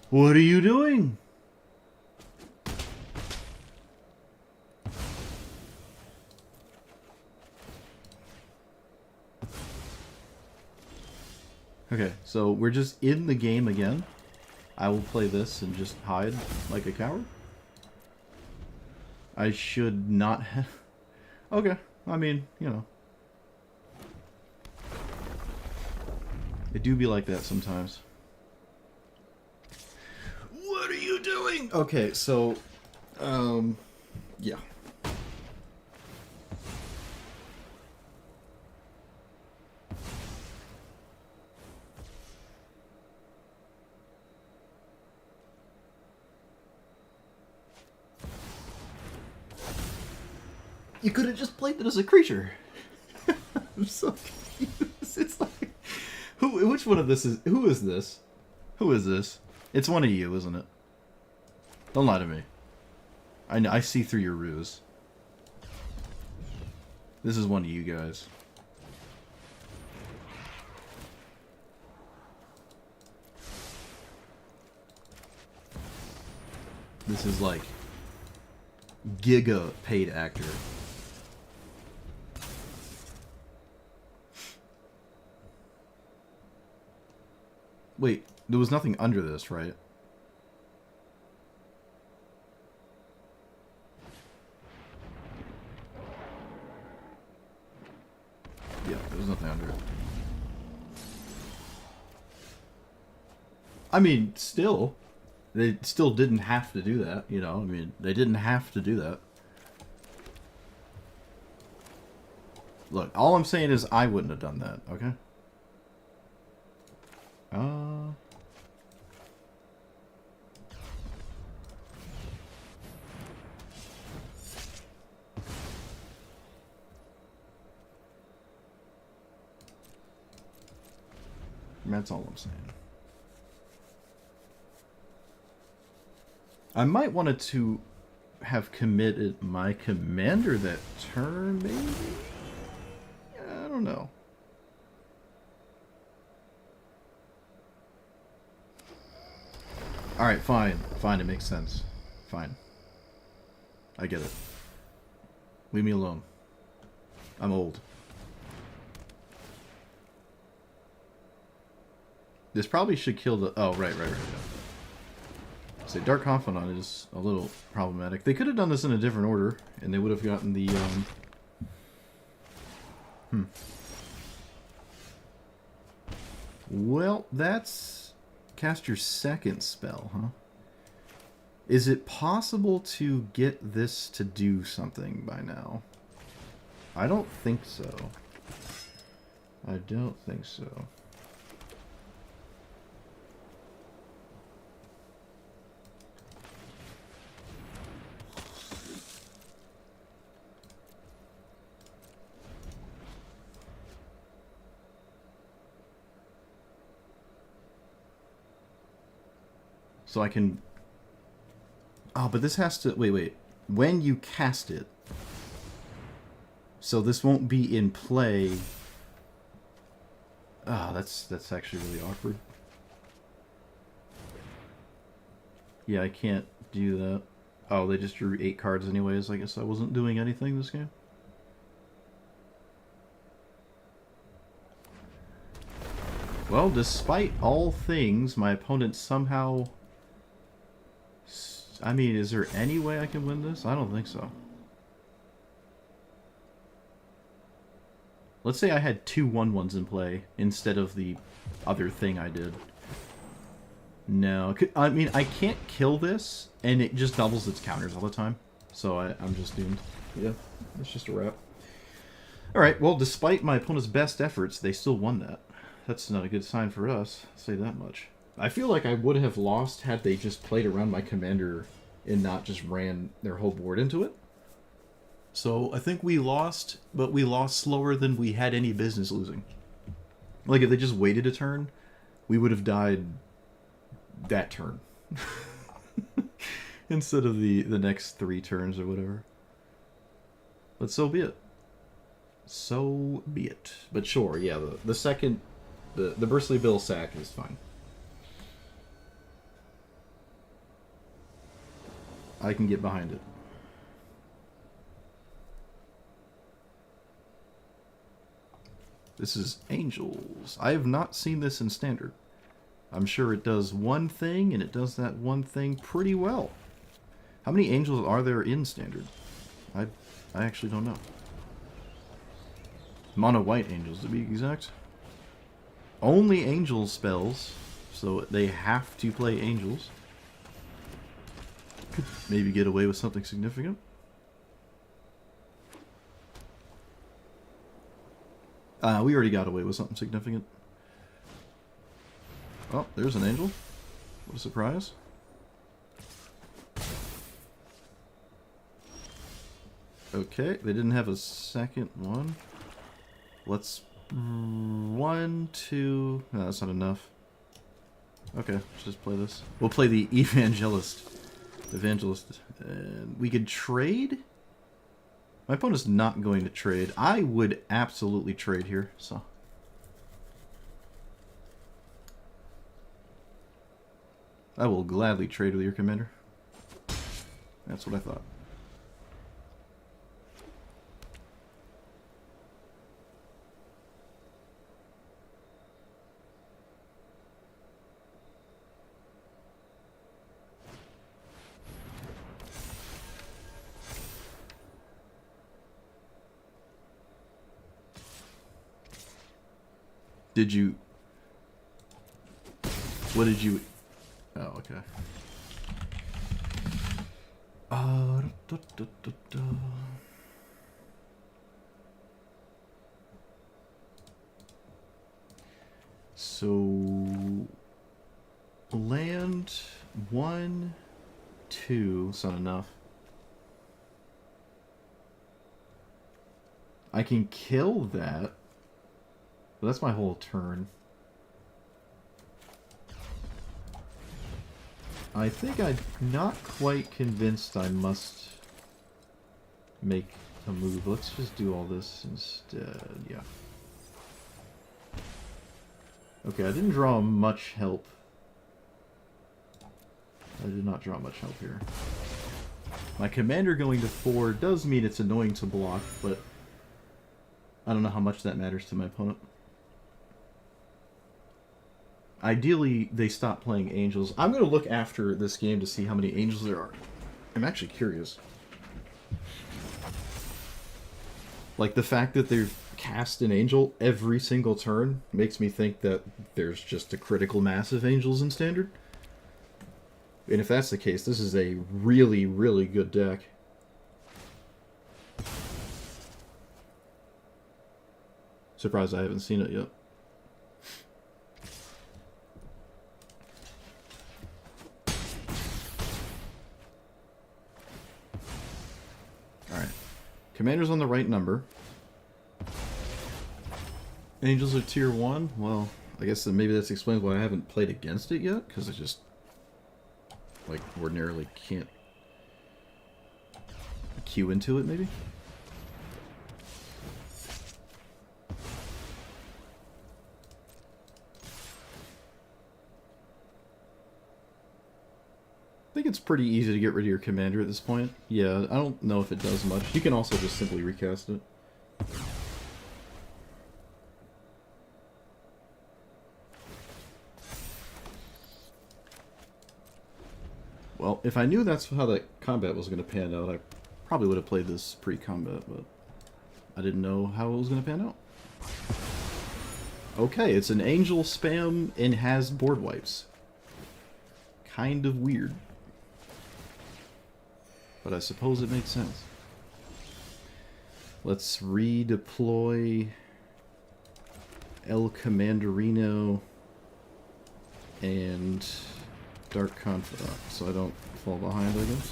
What are you doing? Okay, so we're just in the game again. I will play this and just hide like a coward. I should not have... Okay, I mean, you know. It do be like that sometimes. What are you doing? Okay, so... yeah. You could have just played it as a creature. I'm so confused. It's like... Which one of this is... Who is this? Who is this? It's one of you, isn't it? Don't lie to me. I see through your ruse. This is one of you guys. This is like... Giga paid actor. Wait, there was nothing under this, right? Yeah, there was nothing under it. I mean, still, they still didn't have to do that, you know? I mean, they didn't have to do that. Look, all I'm saying is I wouldn't have done that, okay? That's all I'm saying. I might wanted to have committed my commander that turn, maybe? I don't know. Alright, fine. Fine, it makes sense. Fine. I get it. Leave me alone. I'm old. This probably should kill the... Oh, right. Yeah. So Dark Confidant is a little problematic. They could have done this in a different order, and they would have gotten the... Well, that's... Cast your second spell, huh? Is it possible to get this to do something by now? I don't think so. I don't think so. So I can... Oh, but this has to... Wait. When you cast it... So this won't be in play... Ah, that's actually really awkward. Yeah, I can't do that. Oh, they just drew 8 cards anyways. I guess I wasn't doing anything this game. Well, despite all things, my opponent somehow... I mean, is there any way I can win this? I don't think so. Let's say I had 2 1/1s in play instead of the other thing I did. No, I mean, I can't kill this, and it just doubles its counters all the time. So I'm just doomed. Yeah, it's just a wrap. Alright, well, despite my opponent's best efforts, they still won that. That's not a good sign for us, I'll say that much. I feel like I would have lost had they just played around my commander and not just ran their whole board into it. So I think we lost, but we lost slower than we had any business losing. Like, if they just waited a turn, we would have died that turn. Instead of the next 3 turns or whatever. But so be it. So be it. But sure, yeah, the second, the Beezlee Bill sack is fine. I can get behind it. This is Angels. I have not seen this in Standard. I'm sure it does one thing, and it does that one thing pretty well. How many Angels are there in Standard? I actually don't know. Mono white Angels, to be exact. Only Angel spells, so they have to play Angels. Could maybe get away with something significant. We already got away with something significant. Oh, there's an Angel. What a surprise. Okay, they didn't have a second one. Let's... 1, 2... No, that's not enough. Okay, let's just play this. We'll play the Evangelist. And we could trade? My opponent's not going to trade. I would absolutely trade here, so... I will gladly trade with your commander. That's what I thought. Did you... What did you... Oh, okay. So... Land... 1... 2... That's not enough. I can kill that. But that's my whole turn. I think I'm not quite convinced I must make a move. Let's just do all this instead. Yeah. Okay, I didn't draw much help. I did not draw much help here. My commander going to 4 does mean it's annoying to block, but I don't know how much that matters to my opponent. Ideally, they stop playing Angels. I'm going to look after this game to see how many Angels there are. I'm actually curious. Like, the fact that they've cast an Angel every single turn makes me think that there's just a critical mass of Angels in Standard. And if that's the case, this is a really, really good deck. Surprised I haven't seen it yet. Commander's on the right number. Angels are tier 1? Well, I guess that maybe that explains why I haven't played against it yet, because I just, like, ordinarily can't queue into it, maybe? I think it's pretty easy to get rid of your commander at this point. Yeah, I don't know if it does much. You can also just simply recast it. Well, if I knew that's how that combat was going to pan out, I probably would have played this pre-combat, but I didn't know how it was going to pan out. Okay, it's an Angel spam and has board wipes. Kind of weird. But I suppose it makes sense. Let's redeploy El Commanderino and Dark Confidant, so I don't fall behind, I guess.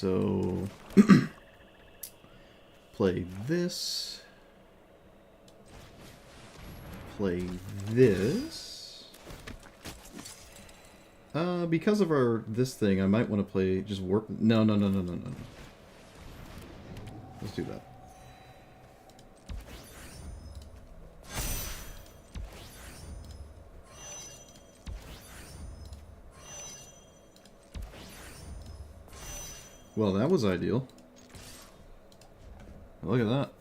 so play this. Play this. Because of this thing, I might want to play just warp. No. Let's do that. Well, that was ideal. Look at that.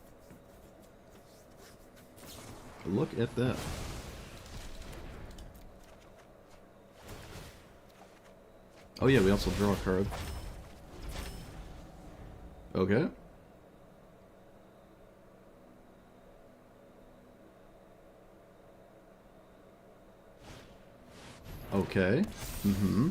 Look at that. Oh yeah, we also draw a card. Okay. Okay. Mm-hmm.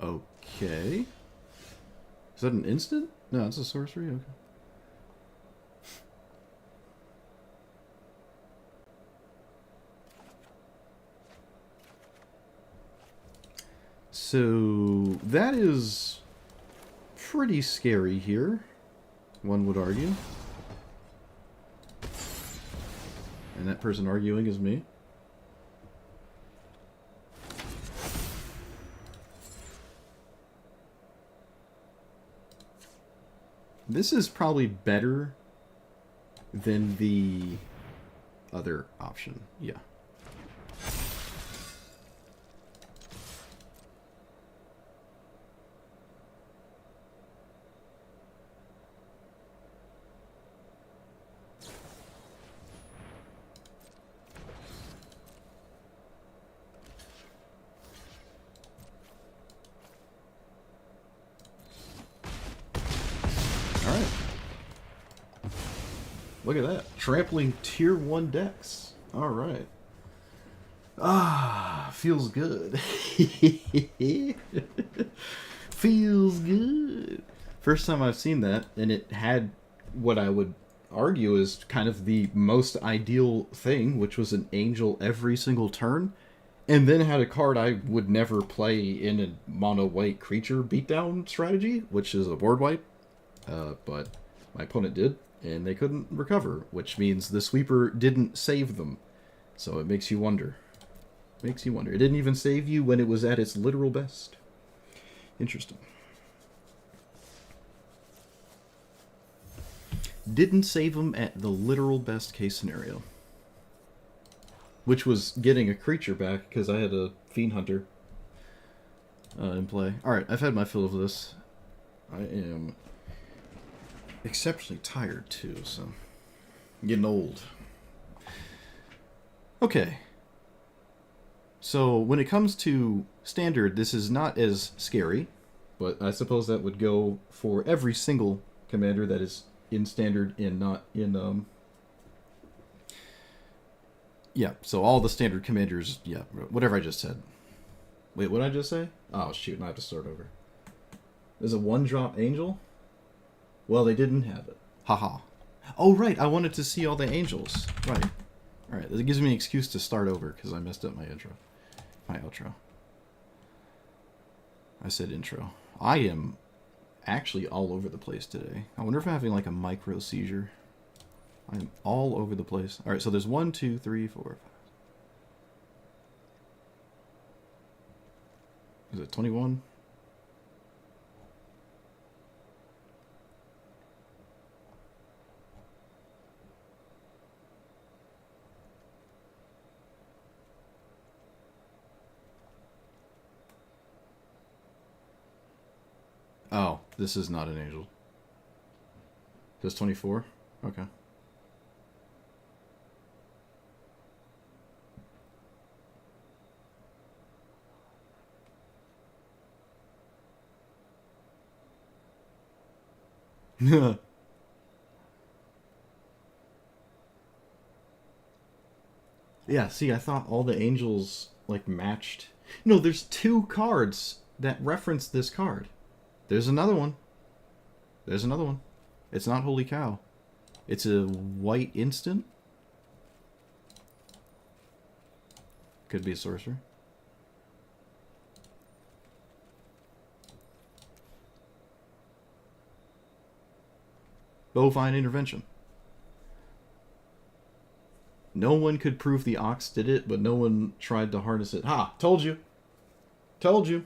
Okay. Is that an instant? No, it's a sorcery? Okay. So, that is pretty scary here, one would argue. And that person arguing is me. This is probably better than the other option. Yeah. Look at that. Trampling tier 1 decks. Alright. Ah, feels good. Feels good. First time I've seen that, and it had what I would argue is kind of the most ideal thing, which was an angel every single turn, and then had a card I would never play in a mono-white creature beatdown strategy, which is a board wipe, but my opponent did. And they couldn't recover, which means the sweeper didn't save them. So it makes you wonder. Makes you wonder. It didn't even save you when it was at its literal best. Interesting. Didn't save them at the literal best case scenario. Which was getting a creature back, because I had a Fiend Hunter in play. Alright, I've had my fill of this. I am exceptionally tired too, so getting old. Okay, so when it comes to standard, this is not as scary, but I suppose that would go for every single commander that is in standard and not in yeah, so all the standard commanders, yeah, whatever I just said. Wait, what did I just say? Oh shoot, I have to start over. There's a 1-drop angel? Well, they didn't have it. Haha. Oh, right. I wanted to see all the angels. Right. Alright, that gives me an excuse to start over, because I messed up my intro. My outro. I said intro. I am actually all over the place today. I wonder if I'm having like a micro seizure. I am all over the place. Alright, so there's 1, 2, 3, 4, 5. Is it 21? Oh, this is not an angel. This 24? Okay. Yeah, see, I thought all the angels, like, matched. No, there's 2 cards that reference this card. There's another one. There's another one. It's not Holy Cow. It's a white instant. Could be a sorcerer. Bovine Intervention. No one could prove the Ox did it, but no one tried to harness it. Ha! Told you. Told you.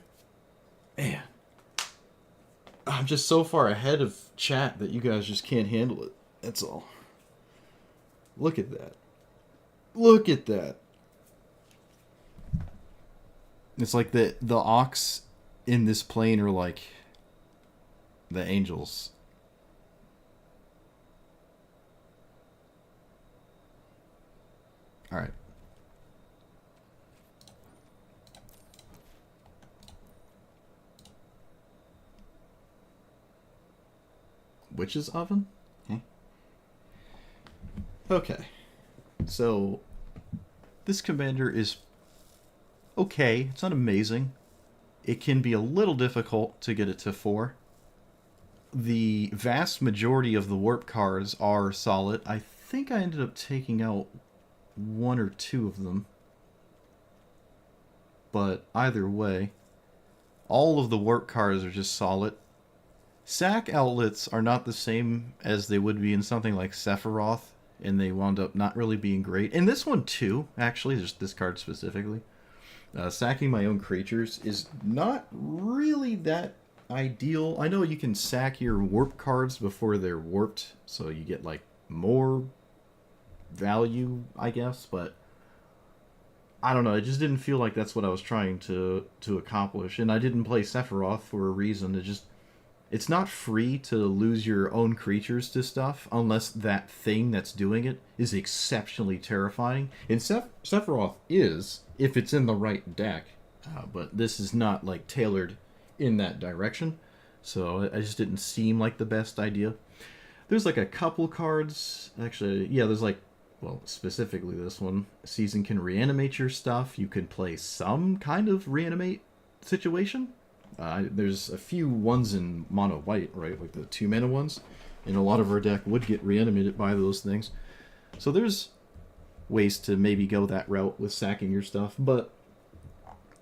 Man. I'm just so far ahead of chat that you guys just can't handle it. That's all. Look at that. Look at that. It's like the Ox in this plane are like the angels. All right. Witch's Oven? Okay. So, this commander is okay. It's not amazing. It can be a little difficult to get it to 4. The vast majority of the warp cards are solid. I think I ended up taking out 1 or 2 of them. But either way, all of the warp cards are just solid. Sack outlets are not the same as they would be in something like Sephiroth, and they wound up not really being great. And this one too, actually, just this card specifically. Sacking my own creatures is not really that ideal. I know you can sack your warp cards before they're warped, so you get like more value, I guess, but I don't know, it just didn't feel like that's what I was trying to accomplish. And I didn't play Sephiroth for a reason. It's not free to lose your own creatures to stuff unless that thing that's doing it is exceptionally terrifying. And Sephiroth is, if it's in the right deck, but this is not like tailored in that direction, so it just didn't seem like the best idea. There's like a couple cards, actually, yeah, there's like, well, specifically this one. Season can reanimate your stuff. You could play some kind of reanimate situation. There's a few ones in mono white, right? Like the 2-mana ones. And a lot of our deck would get reanimated by those things. So there's ways to maybe go that route with sacking your stuff. But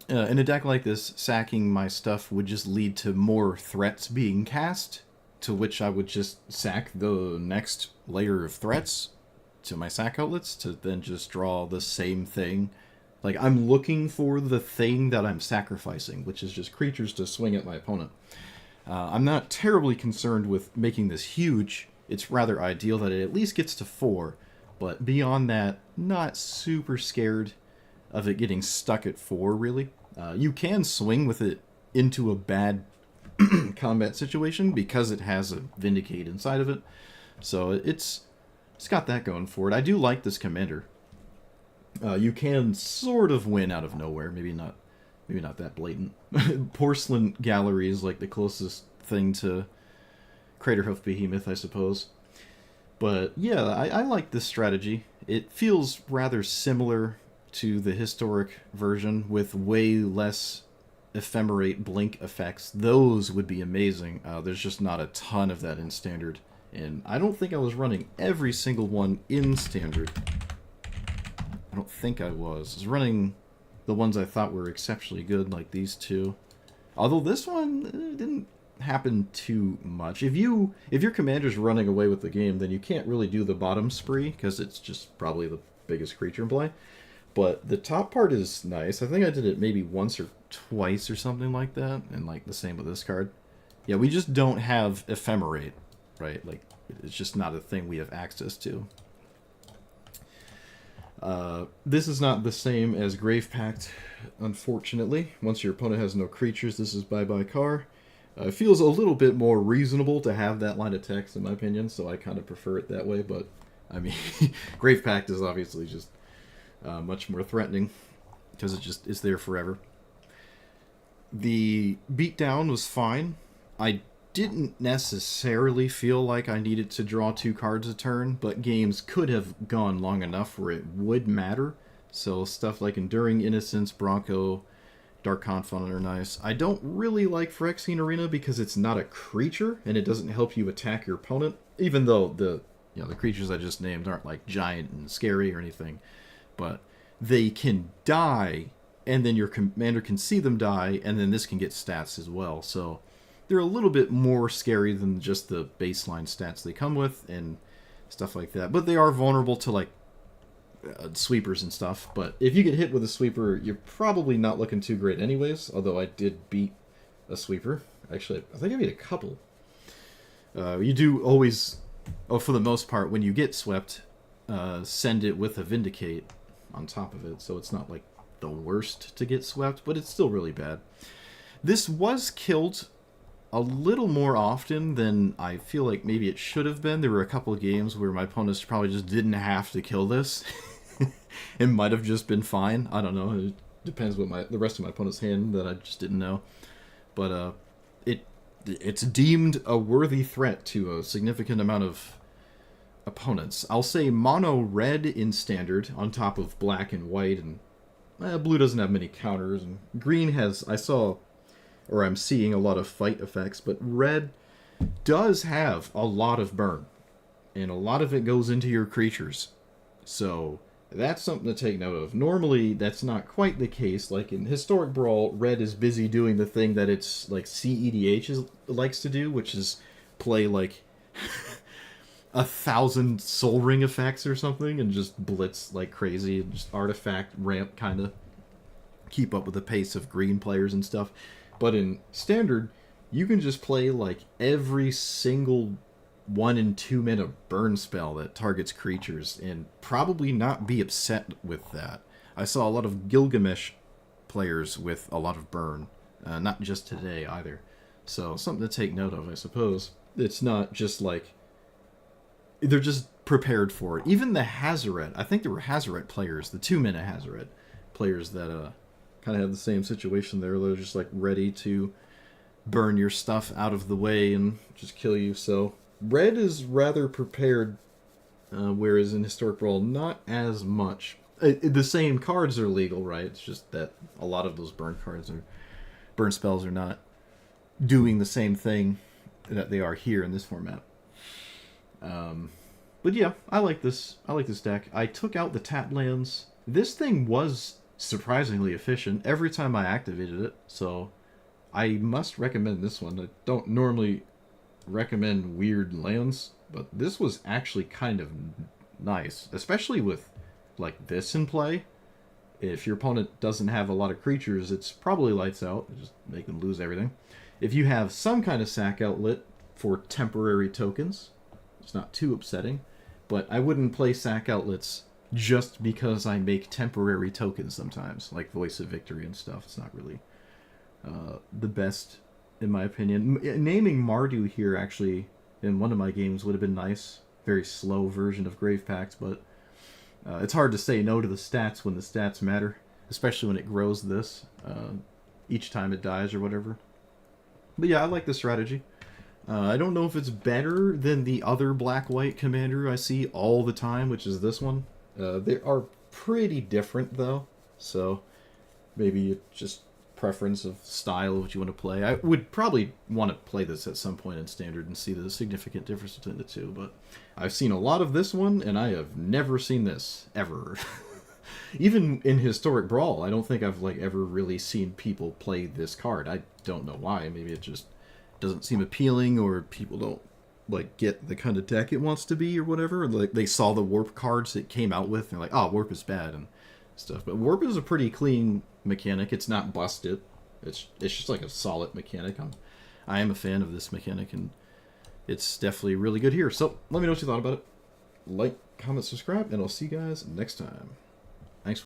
in a deck like this, sacking my stuff would just lead to more threats being cast, to which I would just sack the next layer of threats to my sack outlets to then just draw the same thing. Like, I'm looking for the thing that I'm sacrificing, which is just creatures to swing at my opponent. I'm not terribly concerned with making this huge. It's rather ideal that it at least gets to 4. But beyond that, not super scared of it getting stuck at 4, really. You can swing with it into a bad combat situation because it has a Vindicate inside of it. So it's got that going for it. I do like this commander. You can sort of win out of nowhere. Maybe not that blatant. Porcelain Gallery is like the closest thing to Craterhoof Behemoth, I suppose. But yeah, I like this strategy. It feels rather similar to the historic version with way less ephemerate blink effects. Those would be amazing. There's just not a ton of that in Standard. And I don't think I was running every single one in Standard. I don't think I was. I was running the ones I thought were exceptionally good, like these two. Although this one didn't happen too much. If your commander's running away with the game, then you can't really do the bottom spree, because it's just probably the biggest creature in play. But the top part is nice. I think I did it maybe once or twice or something like that, and like the same with this card. Yeah, we just don't have ephemerate, right? Like, it's just not a thing we have access to. This is not the same as Grave Pact, unfortunately. Once your opponent has no creatures, this is bye-bye Car. It feels a little bit more reasonable to have that line of text, in my opinion, so I kind of prefer it that way, but, I mean, Grave Pact is obviously just much more threatening, because it just is there forever. The beatdown was fine. I didn't necessarily feel like I needed to draw 2 cards a turn, but games could have gone long enough where it would matter. So stuff like Enduring Innocence, Bronco, Dark Confidant are nice. I don't really like Phyrexian Arena because it's not a creature and it doesn't help you attack your opponent. Even though the creatures I just named aren't like giant and scary or anything, but they can die, and then your commander can see them die, and then this can get stats as well. So they're a little bit more scary than just the baseline stats they come with and stuff like that. But they are vulnerable to like sweepers and stuff. But if you get hit with a sweeper, you're probably not looking too great anyways. Although I did beat a sweeper. Actually, I think I beat a couple. You do always, for the most part, when you get swept, send it with a Vindicate on top of it. So it's not like the worst to get swept, but it's still really bad. This was killed a little more often than I feel like maybe it should have been. There were a couple of games where my opponents probably just didn't have to kill this. It might have just been fine. I don't know. It depends what the rest of my opponent's hand that I just didn't know. But it's deemed a worthy threat to a significant amount of opponents. I'll say mono red in standard on top of black and white, and blue doesn't have many counters, and green has, I'm seeing a lot of fight effects, but red does have a lot of burn, and a lot of it goes into your creatures. So that's something to take note of. Normally, that's not quite the case. Like in Historic Brawl, red is busy doing the thing that its like CEDH likes to do, which is play like 1,000 Soul Ring effects or something and just blitz like crazy and just artifact ramp kind of keep up with the pace of green players and stuff. But in Standard, you can just play like every single 1 and 2 minute burn spell that targets creatures and probably not be upset with that. I saw a lot of Gilgamesh players with a lot of burn, not just today either. So something to take note of, I suppose. It's not just like they're just prepared for it. Even the Hazoret, I think there were Hazoret players, the 2-minute Hazoret players that kind of have the same situation there. They're just like ready to burn your stuff out of the way and just kill you. So red is rather prepared, whereas in Historic Brawl, not as much. The same cards are legal, right? It's just that a lot of those burn spells are not doing the same thing that they are here in this format. But yeah, I like this deck. I took out the tap lands. This thing was surprisingly efficient every time I activated it, so I must recommend this one. I don't normally recommend weird lands, but this was actually kind of nice, especially with like this in play. If your opponent doesn't have a lot of creatures, it's probably lights out. Just make them lose everything. If you have some kind of sack outlet for temporary tokens, it's not too upsetting, but I wouldn't play sack outlets just because I make temporary tokens sometimes, like Voice of Victory and stuff. It's not really the best, in my opinion. Naming Mardu here, actually, in one of my games would have been nice. Very slow version of Grave Pact, but it's hard to say no to the stats when the stats matter, especially when it grows this each time it dies or whatever. But yeah, I like the strategy. I don't know if it's better than the other black-white commander I see all the time, which is this one. They are pretty different, though, so maybe it's just preference of style of what you want to play. I would probably want to play this at some point in Standard and see the significant difference between the two, but I've seen a lot of this one, and I have never seen this, ever. Even in Historic Brawl, I don't think I've ever really seen people play this card. I don't know why. Maybe it just doesn't seem appealing, or people don't get the kind of deck it wants to be or whatever. They saw the warp cards it came out with and they're like, oh, warp is bad and stuff. But warp is a pretty clean mechanic. It's not busted. It's just like a solid mechanic. I am a fan of this mechanic, and it's definitely really good here. So let me know what you thought about it. Like, comment, subscribe, and I'll see you guys next time.